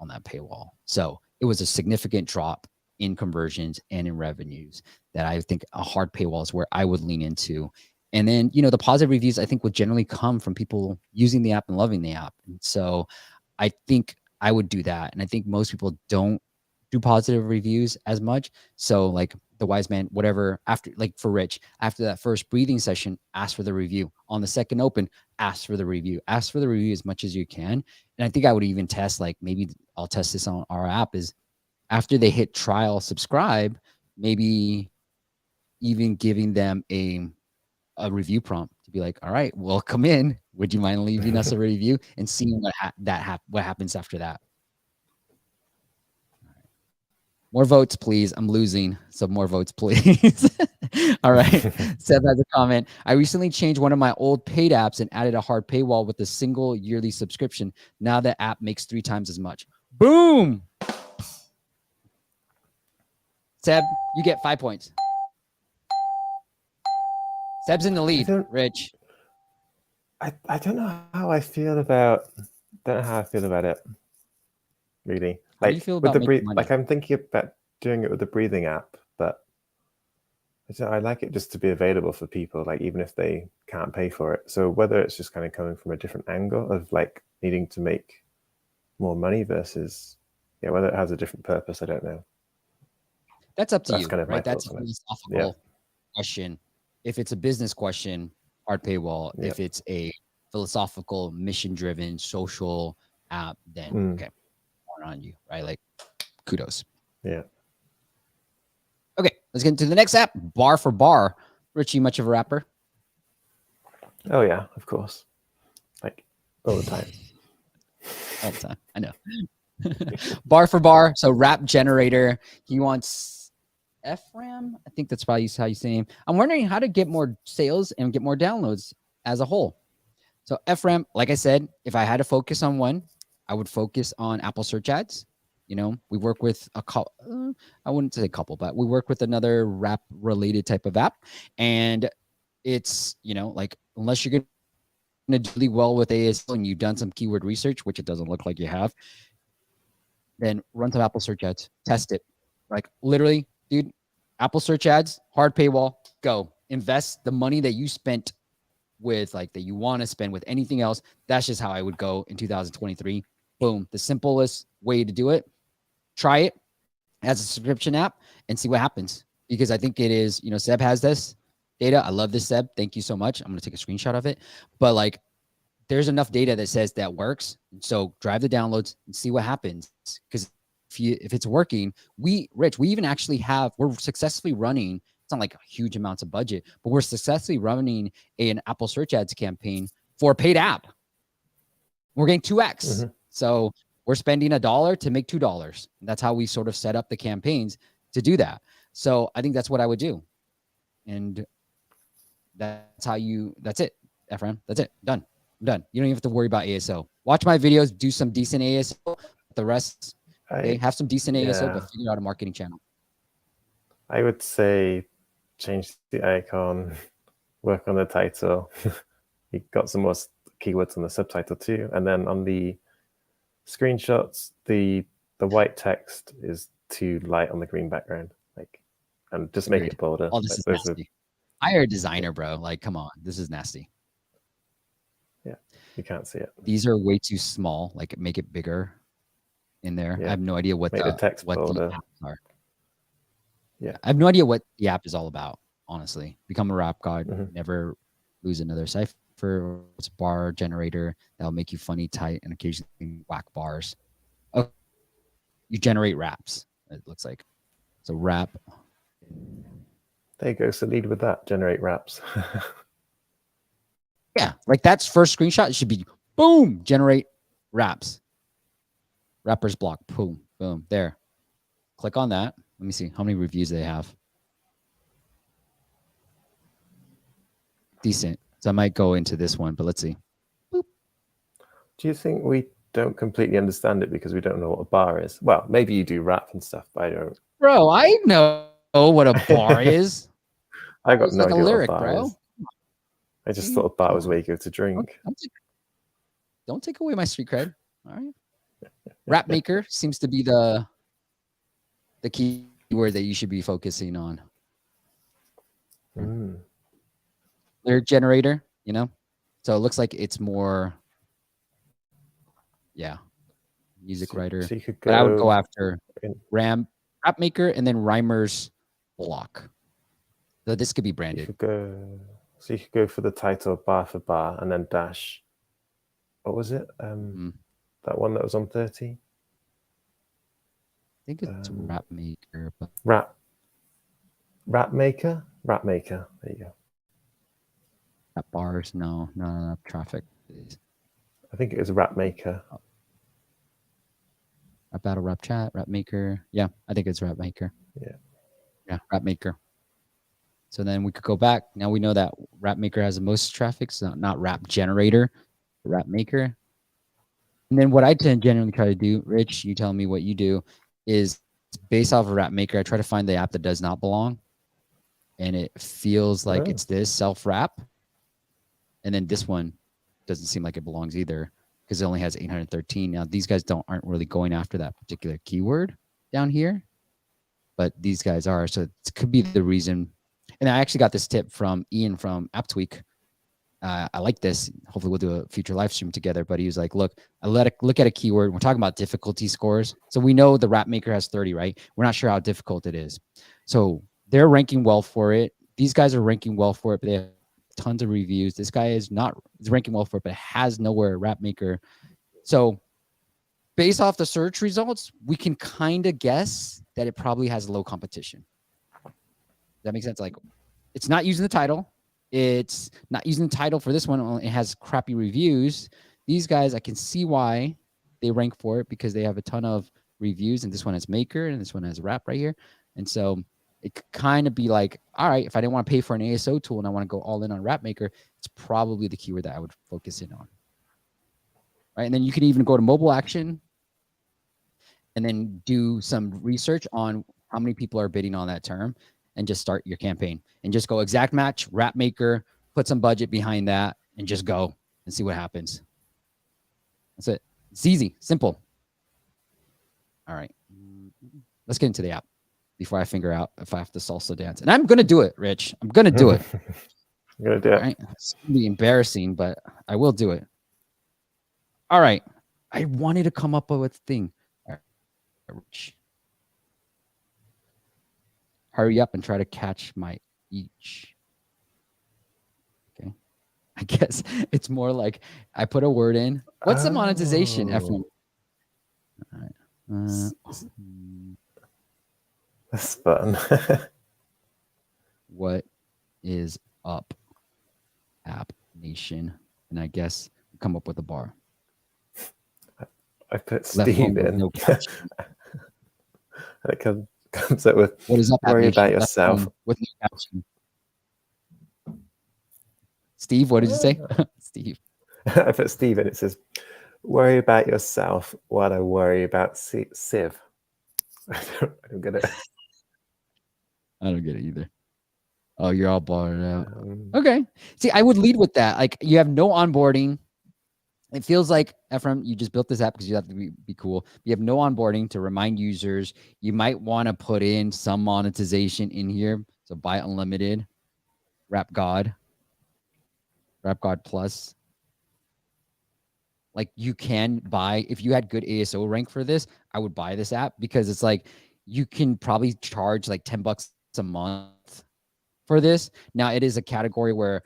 on that paywall. So it was a significant drop in conversions and in revenues that I think a hard paywall is where I would lean into. And then, you know, the positive reviews I think would generally come from people using the app and loving the app. And so I think I would do that. And I think most people don't do positive reviews as much. So like the wise man, whatever, after, like for Rich, after that first breathing session, ask for the review. On the second open, ask for the review. Ask for the review as much as you can. And I think I would even test, like maybe I'll test this on our app, is after they hit trial subscribe, maybe even giving them a review prompt to be like, all right, well, come in. Would you mind leaving us a review and seeing what happens after that? More votes, please. I'm losing. So more votes, please. All right. Seth has a comment. I recently changed one of my old paid apps and added a hard paywall with a single yearly subscription. Now the app makes 3 times as much. Boom. Seb, you get 5 points. Seb's in the lead, Rich. I don't know how I feel about it. Really, How do you feel about with the making money? like I'm thinking about doing it with the breathing app, but I like it just to be available for people, like even if they can't pay for it. So whether it's just kind of coming from a different angle of like needing to make more money versus whether it has a different purpose, I don't know. That's up to That's you, kind of my right? That's thoughts a on it. philosophical question. If it's a business question, hard paywall. Yeah. If it's a philosophical, mission-driven, social app, then okay, more on you, right? Like, kudos. Yeah. Okay, let's get into the next app, Bar for Bar. Richie, much of a rapper? Oh yeah, of course. Like all the time. All the time, I know. Bar for Bar, so rap generator. He wants FRAM. I think that's probably how you say him. I'm wondering how to get more sales and get more downloads as a whole. So FRAM, like I said, if I had to focus on one, I would focus on Apple search ads. You know, we work with a couple, I wouldn't say a couple, but we work with another rap related type of app. And it's, you know, like unless you're going to do really well with ASL and you've done some keyword research, which it doesn't look like you have, then run some Apple search ads, test it. Like literally, dude, Apple search ads, hard paywall, go. Invest the money that you spent with like that you want to spend with anything else. That's just how I would go in 2023. Boom. The simplest way to do it. Try it as a subscription app and see what happens. Because I think it is, you know, Seb has this data. I love this, Seb. Thank you so much. I'm going to take a screenshot of it. But like, there's enough data that says that works. So drive the downloads and see what happens. Because if it's working, we even actually we're successfully running. It's not like huge amounts of budget, but we're successfully running an Apple search ads campaign for a paid app. We're getting 2x. So we're spending $1 to make $2. That's how we sort of set up the campaigns to do that. So I think that's what I would do. And that's it, Ephraim. That's it. Done. I'm done. You don't even have to worry about ASO. Watch my videos, do some decent ASO. The rest, okay, have some decent ASO, but figure out a marketing channel. I would say change the icon, work on the title. You got some more keywords on the subtitle too. And then on the screenshots, the white text is too light on the green background. Like, and just make it bolder. All this is nasty. Hire a designer, bro. Like, come on. This is nasty. Yeah, you can't see it. These are way too small. Like, make it bigger in there. I have no idea what the text bolder. The apps are. Yeah, I have no idea what the app is all about, honestly. Become a rap god, never lose another cipher. It's a bar generator that'll make you funny, tight, and occasionally whack bars. Oh, you generate raps, it looks like. So rap. There you go. So lead with that. Generate raps. Yeah, like that's first screenshot. It should be boom, generate raps. Rapper's block. Boom, boom. There. Click on that. Let me see how many reviews they have. Decent. So I might go into this one, but let's see. Boop. Do you think we don't completely understand it because we don't know what a bar is? Well, maybe you do rap and stuff, but I don't. Bro, I know what a bar is. I got no like idea a lyric, what a bar bro. is. I just thought a bar was where you go to drink. Don't take away my street cred. All right. Rap maker seems to be the key word that you should be focusing on. Lyric generator, you know? So it looks like it's more, music writer. So you could but I would go after rap maker and then rhymer's block. So this could be branded. You could go for the title bar for bar and then dash. What was it? That one that was on 30? I think it's rap maker. But... Rap maker? Rap maker. There you go. Rap bars? No, not enough traffic. I think it was rap maker. Rap Battle, Rap Chat, Rap Maker. Yeah, I think it's Rap Maker. Yeah, Rap Maker. So then we could go back. Now we know that Rap Maker has the most traffic, so not Rap Generator, Rap Maker. And then what I tend generally try to do, Rich, you tell me what you do, is based off of Rap Maker, I try to find the app that does not belong. And it feels like it's this self-wrap. And then this one doesn't seem like it belongs either because it only has 813. Now, these guys aren't really going after that particular keyword down here, but these guys are. So it could be the reason. And I actually got this tip from Ian from AppTweak. I like this. Hopefully we'll do a future live stream together. But he was like, look, look at a keyword. We're talking about difficulty scores. So we know the Rap Maker has 30, right? We're not sure how difficult it is. So they're ranking well for it. These guys are ranking well for it, but they have tons of reviews. This guy is ranking well for it, but has nowhere Rap Maker. So based off the search results, we can kind of guess that it probably has low competition. Does that make sense? Like, it's not using the title. It's not using the title for this one. It has crappy reviews. These guys, I can see why they rank for it because they have a ton of reviews, and this one has Maker, and this one has Rap right here. And so it could kind of be like, all right, if I didn't want to pay for an ASO tool and I want to go all in on Rap Maker, it's probably the keyword that I would focus in on. Right? And then you can even go to mobile action and then do some research on how many people are bidding on that term and just start your campaign and just go exact match, Rap Maker, put some budget behind that and just go and see what happens. That's it. It's easy, simple. All right. Let's get into the app before I figure out if I have to salsa dance. And I'm going to do it, Rich. I'm going to do it. I'm going to do it. Right? It's going to be embarrassing, but I will do it. All right. I wanted to come up with a thing. All right, Rich. Hurry up and try to catch my each. Okay. I guess it's more like I put a word in. What's the monetization, Ephraim? All right. That's fun. What is up, App Nation? And I guess come up with a bar. I put Steve in. No and it comes up with, what is up, worry about yourself. With no caption. Steve, what did you say? Steve. I put Steve in. It says, worry about yourself while I worry about Civ. I don't get it. I don't get it either. Oh, you're all barred out. Okay. See, I would lead with that. Like, you have no onboarding. It feels like, Ephraim, you just built this app because you have to be cool. You have no onboarding to remind users. You might want to put in some monetization in here. So buy unlimited, Rap God Plus. Like, you can buy, if you had good ASO rank for this, I would buy this app because it's like, you can probably charge like $10 a month for this. Now, it is a category where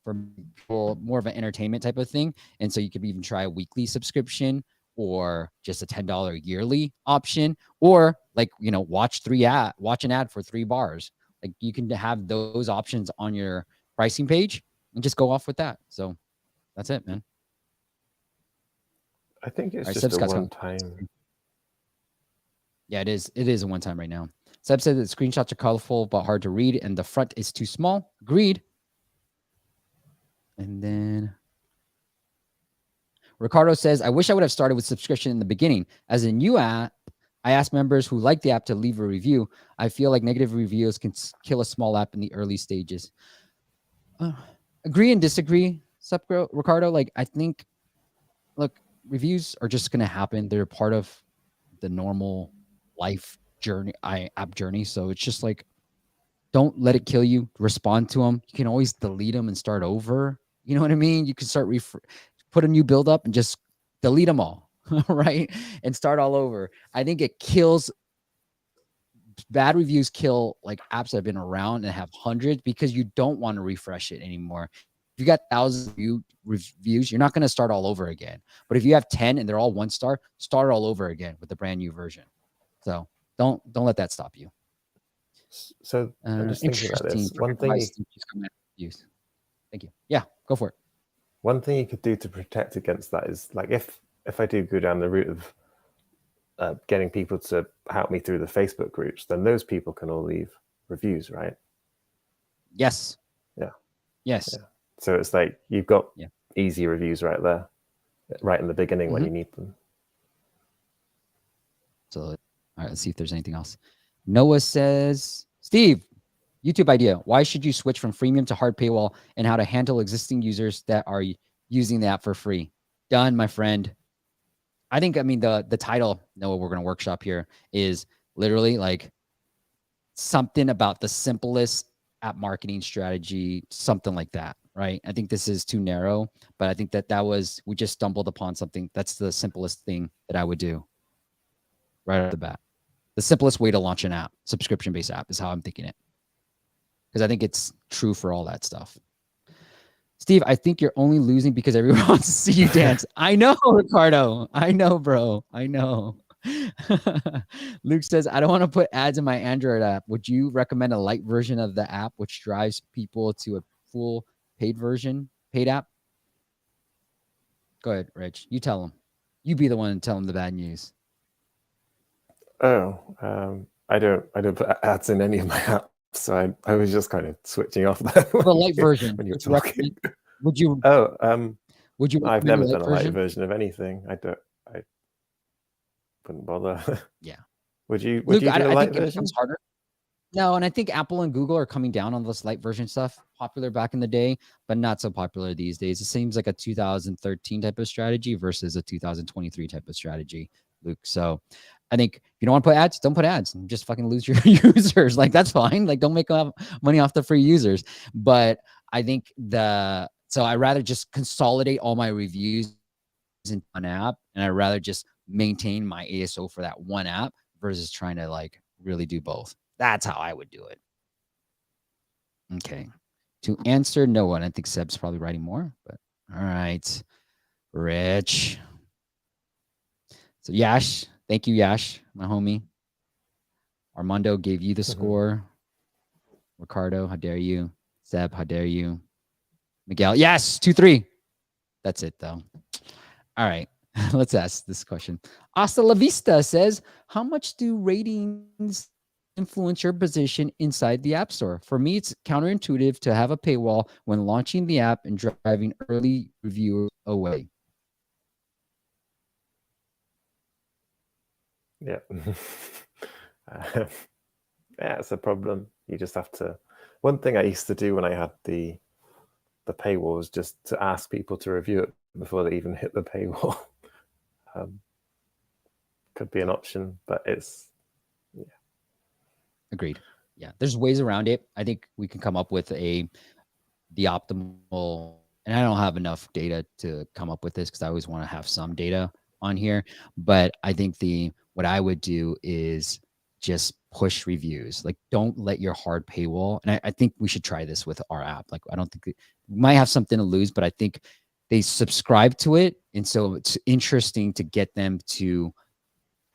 for people, more of an entertainment type of thing. And so you could even try a weekly subscription or just a $10 yearly option, or like, watch an ad for 3 bars. Like, you can have those options on your pricing page and just go off with that. So that's it, man. I think it's just a one-time. Yeah, it is. It is a one-time right now. Seb said that screenshots are colorful but hard to read, and the front is too small. Agreed. And then Ricardo says, I wish I would have started with subscription in the beginning. As a new app, I asked members who like the app to leave a review. I feel like negative reviews can kill a small app in the early stages. Agree and disagree, Ricardo. Like, I think, look, reviews are just going to happen. They're part of the normal life journey, app journey. So it's just like, don't let it kill you. Respond to them. You can always delete them and start over. You know what I mean? You can start put a new build up and just delete them all, right? And start all over. I think it kills. Bad reviews kill like apps that have been around and have hundreds because you don't want to refresh it anymore. If you got thousands of reviews, you're not going to start all over again. But if you have 10 and they're all 1 star, start all over again with a brand new version. So don't let that stop you. So I'm just thinking about this. One thing. Thank you. Yeah, go for it. One thing you could do to protect against that is, like, if I do go down the route of getting people to help me through the Facebook groups, then those people can all leave reviews, right? Yes. Yeah. Yes. Yeah. So it's like you've got Yeah. easy reviews right there, right in the beginning when you need them. So, all right, let's see if there's anything else. Noah says, Steve, YouTube idea. Why should you switch from freemium to hard paywall, and how to handle existing users that are using the app for free? Done, my friend. I think, I mean, the title, Noah, we're going to workshop here, is literally like something about the simplest app marketing strategy, something like that, right? I think this is too narrow, but I think we just stumbled upon something that's the simplest thing that I would do right off the bat. The simplest way to launch an app, subscription-based app, is how I'm thinking it. Because I think it's true for all that stuff. Steve, I think you're only losing because everyone wants to see you dance. I know, Ricardo. I know, bro. I know. Luke says, I don't want to put ads in my Android app. Would you recommend a light version of the app which drives people to a full paid app? Go ahead, Rich. You tell them. You be the one to tell them the bad news. Oh, I don't put ads in any of my apps, so I was just kind of switching off there. The light version. When you're talking. Would you? Would you? I've never done a light version of anything. I wouldn't bother. Yeah. Would you? Luke, do a light I think version? it becomes harder. No, and I think Apple and Google are coming down on this light version stuff. Popular back in the day, but not so popular these days. It seems like a 2013 type of strategy versus a 2023 type of strategy, Luke. So I think if you don't want to put ads, don't put ads. Just fucking lose your users. Like, that's fine. Like, don't make money off the free users. But I think so I'd rather just consolidate all my reviews in one app, and I'd rather just maintain my ASO for that one app versus trying to like really do both. That's how I would do it. Okay. To answer no one, I think Seb's probably writing more, but all right. Rich. So Yash, thank you, Yash, my homie. Armando gave you the score. Ricardo, how dare you? Seb, how dare you? Miguel, yes, 2-3. That's it, though. All right, let's ask this question. Hasta la vista says, how much do ratings influence your position inside the App Store? For me, it's counterintuitive to have a paywall when launching the app and driving early reviewers away. Yeah. Yeah, it's a problem. You just have to. One thing I used to do when I had the paywall was just to ask people to review it before they even hit the paywall. Could be an option, but it's Agreed. Yeah, there's ways around it. I think we can come up with the optimal, and I don't have enough data to come up with this because I always want to have some data on here. But I think what I would do is just push reviews. Like, don't let your hard paywall. And I think we should try this with our app. Like, I don't think we might have something to lose, but I think they subscribe to it. And so it's interesting to get them to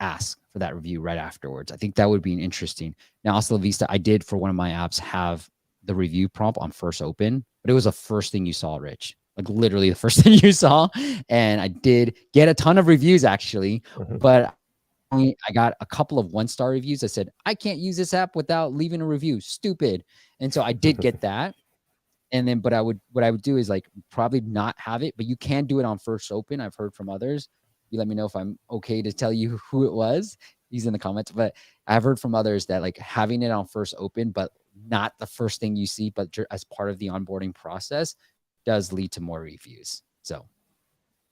ask for that review right afterwards. I think that would be interesting. Now, Hasta la Vista, I did for one of my apps have the review prompt on first open, but it was the first thing you saw, Rich. Like, literally the first thing you saw. And I did get a ton of reviews, actually, but I got a couple of one-star reviews. I said, I can't use this app without leaving a review. Stupid. And so I did get that. And then, but what I would do is like probably not have it, but you can do it on first open. I've heard from others. You let me know if I'm okay to tell you who it was. He's in the comments, but I've heard from others that like having it on first open, but not the first thing you see, but as part of the onboarding process does lead to more reviews. So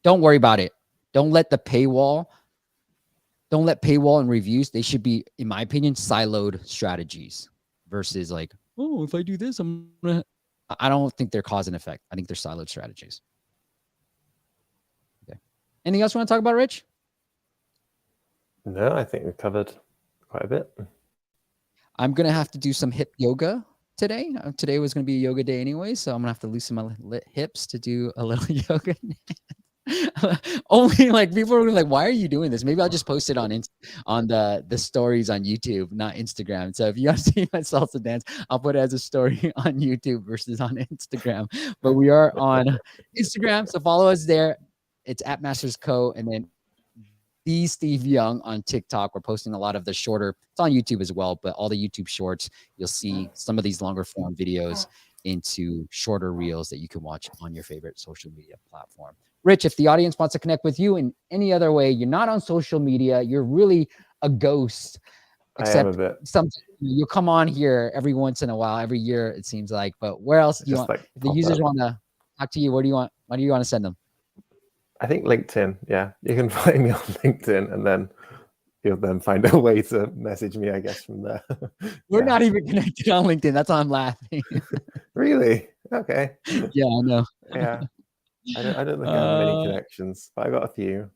don't worry about it. Don't let paywall and reviews. They should be, in my opinion, siloed strategies versus like, oh, if I do this, I don't think they're cause and effect. I think they're siloed strategies. Okay. Anything else you want to talk about, Rich? No, I think we've covered quite a bit. I'm going to have to do some hip yoga today. Today was going to be a yoga day anyway, so I'm going to have to loosen my hips to do a little yoga. Only like people are like, why are you doing this? Maybe I'll just post it on the stories on YouTube, not Instagram. So if you want to see my salsa dance, I'll put it as a story on YouTube versus on Instagram. But we are on Instagram, so follow us there. It's @MastersCo, and then the Steve Young on TikTok. We're posting a lot of the shorter, it's on YouTube as well, but all the YouTube shorts, you'll see some of these longer form videos into shorter reels that you can watch on your favorite social media platform. Rich, if the audience wants to connect with you in any other way, you're not on social media, you're really a ghost, I am a except bit. you'll come on here every once in a while, every year, it seems like. But where else do you Just want, like if the pop users up. want to talk to you, why do you want to send them? I think LinkedIn. Yeah, you can find me on LinkedIn, and then you'll then find a way to message me, I guess, from there. We're not even connected on LinkedIn. That's why I'm laughing. Really? Okay. Yeah, I know. Yeah. I don't think I have many connections, but I got a few.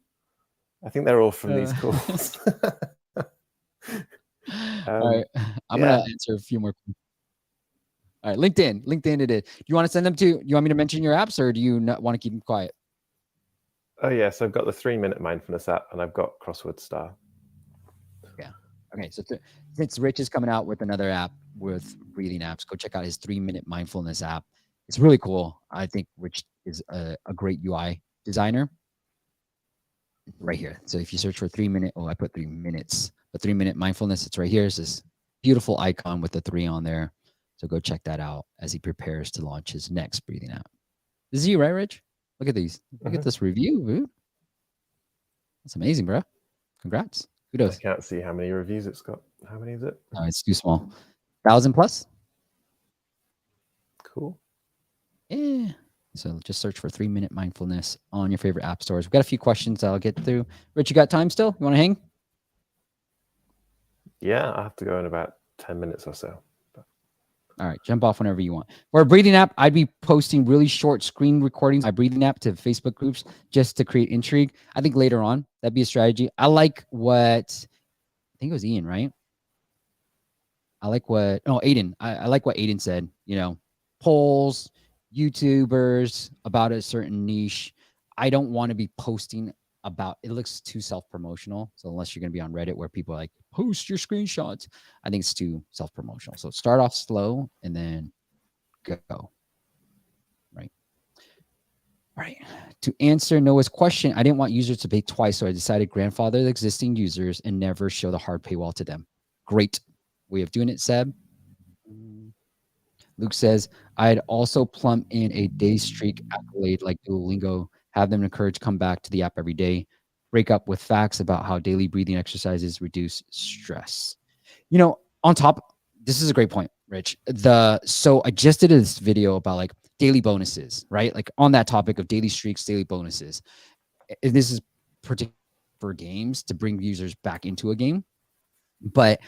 I think they're all from these calls. All right. I'm going to answer a few more. All right. LinkedIn it is. Do you want to send them to, you want me to mention your apps, or do you not want to keep them quiet? Oh, yeah. So I've got the 3-minute mindfulness app, and I've got Crossword Star. Yeah. Okay. So since Rich is coming out with another app with breathing apps, go check out his 3-minute mindfulness app. It's really cool. I think Rich is a great UI designer. Right here. So if you search for 3-minute, I put 3 minutes, but 3-minute mindfulness, it's right here. It's this beautiful icon with the 3 on there. So go check that out as he prepares to launch his next breathing app. This is you, right, Rich? Look at these. Look at this review, dude. That's amazing, bro. Congrats. Kudos. I can't see how many reviews it's got. How many is it? Oh, it's too small. 1,000 plus? Cool. Yeah. So just search for 3-minute mindfulness on your favorite app stores. We've got a few questions I'll get through. Rich, you got time still? You want to hang? Yeah, I have to go in about 10 minutes or so. All right, jump off whenever you want. For a breathing app, I'd be posting really short screen recordings, my breathing app, to Facebook groups just to create intrigue. I think later on, that'd be a strategy. I like what, I think it was Ian, right? Aiden. I like what Aiden said, polls, YouTubers about a certain niche. I don't want to be posting about, it looks too self-promotional. So unless you're going to be on Reddit where people are like, post your screenshots, I think it's too self-promotional. So start off slow and then go. Right. All right. To answer Noah's question, I didn't want users to pay twice, so I decided grandfather the existing users and never show the hard paywall to them. Great way of doing it, Seb. Luke says, I'd also plumb in a day streak accolade like Duolingo, have them encourage come back to the app every day, break up with facts about how daily breathing exercises reduce stress. On top, this is a great point, Rich. So I just did this video about like daily bonuses, right? Like on that topic of daily streaks, daily bonuses. And this is particular for games to bring users back into a game. But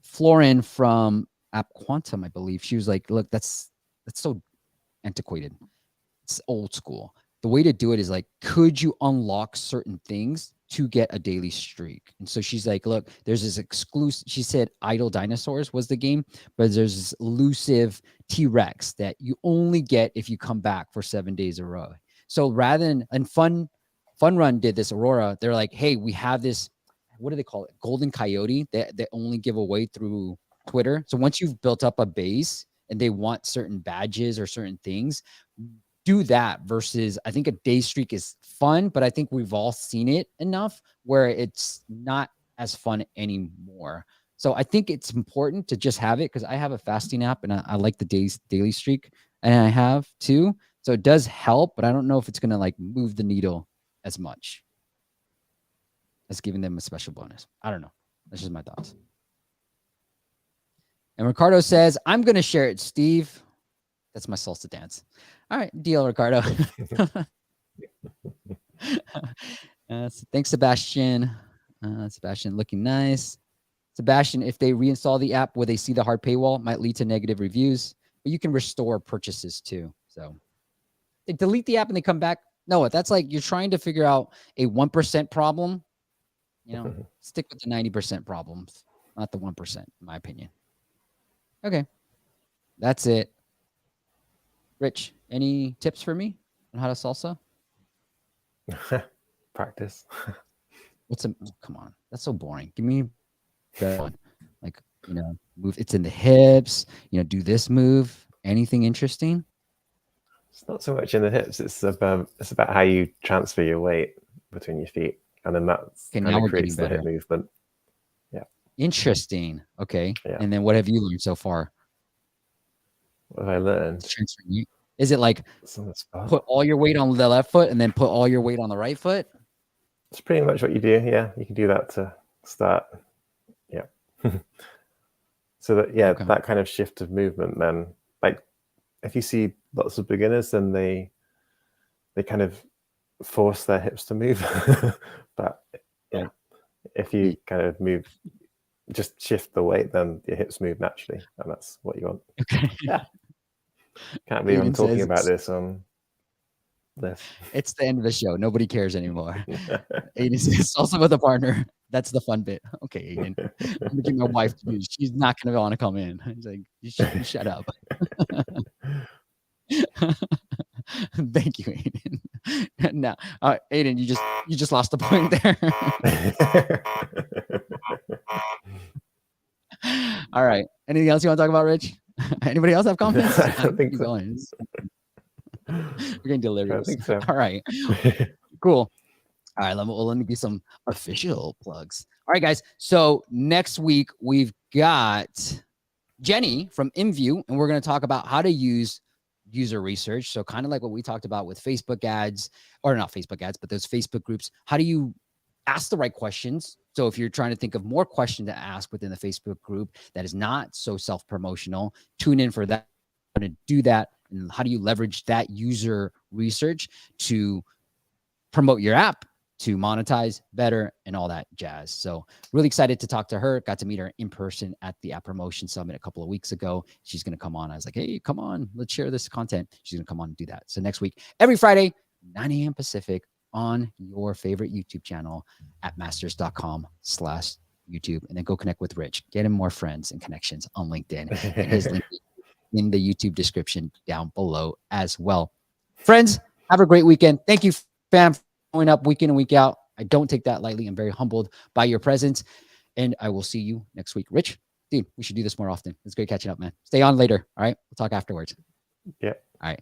Florin from App Quantum, I believe, she was like, look, that's so antiquated. It's old school. The way to do it is like, could you unlock certain things to get a daily streak? And so she's like, look, there's this exclusive, she said Idle Dinosaurs was the game, but there's this elusive T-Rex that you only get if you come back for 7 days in a row. So rather than, and Fun Run did this, Aurora, they're like, hey, we have this, what do they call it? Golden Coyote that they only give away through Twitter. So once you've built up a base and they want certain badges or certain things, do that versus, I think a day streak is fun, but I think we've all seen it enough where it's not as fun anymore. So I think it's important to just have it, because I have a fasting app and I like the daily streak, and I have too. So it does help, but I don't know if it's going to like move the needle as much as giving them a special bonus. I don't know. That's just my thoughts. And Ricardo says, I'm going to share it, Steve. That's my salsa dance. All right, deal, Ricardo. Thanks, Sebastian. Sebastian looking nice. Sebastian, if they reinstall the app where they see the hard paywall, might lead to negative reviews, but you can restore purchases too. So they delete the app and they come back. No, that's like you're trying to figure out a 1% problem. Stick with the 90% problems, not the 1%, in my opinion. Okay, that's it. Rich, any tips for me on how to salsa? Practice. Come on, that's so boring. Give me one. Like, move. It's in the hips. Do this move. Anything interesting? It's not so much in the hips. It's about how you transfer your weight between your feet. and then that's Okay, kind now of we're getting creates the hip better. movement. Yeah. Interesting. Okay. Yeah. And then what have you learned so far? What have I learned? Is it like It's on the spot. put all your weight on the left foot and then put all your weight on the right foot? It's pretty much what you do. Yeah, you can do that to start. Yeah. So that, yeah, Okay. that kind of shift of movement, then, like, if you see lots of beginners, then they kind of force their hips to move. But yeah, Right. if you kind of move, just shift the weight, then your hips move naturally, and that's what you want. Okay. Yeah. Can't believe I'm Aiden talking says about this on this. it's the end of the show. Nobody cares anymore. Aiden says also with a partner. That's the fun bit. Okay, Aiden. I'm gonna get my wife to do this. She's not gonna want to come in. He's like, you shut up. Thank you, Aiden. Now, Aiden, you just lost the point there. All right. Anything else you want to talk about, Rich? Anybody else have comments? I don't think so. Going. We're getting delirious. I don't think so. All right. Cool. All right, let me give some official plugs. All right, guys. So next week we've got Jenny from InView, and we're going to talk about how to use user research. So kind of like what we talked about with Facebook ads, or not Facebook ads, but those Facebook groups. How do you ask the right questions? So if you're trying to think of more questions to ask within the Facebook group that is not so self-promotional, tune in for that. How to do that, and how do you leverage that user research to promote your app, to monetize better, and all that jazz. So really excited to talk to her. Got to meet her in person at the App Promotion Summit a couple of weeks ago. She's going to come on. I was like, hey, come on, let's share this content. She's going to come on and do that. So next week, every Friday, 9 a.m. Pacific, on your favorite YouTube channel at masters.com/YouTube. And then go connect with Rich. Get him more friends and connections on LinkedIn. And his link in the YouTube description down below as well. Friends, have a great weekend. Thank you, fam, for showing up week in and week out. I don't take that lightly. I'm very humbled by your presence. And I will see you next week. Rich, dude, we should do this more often. It's great catching up, man. Stay on later. All right. We'll talk afterwards. Yeah. All right.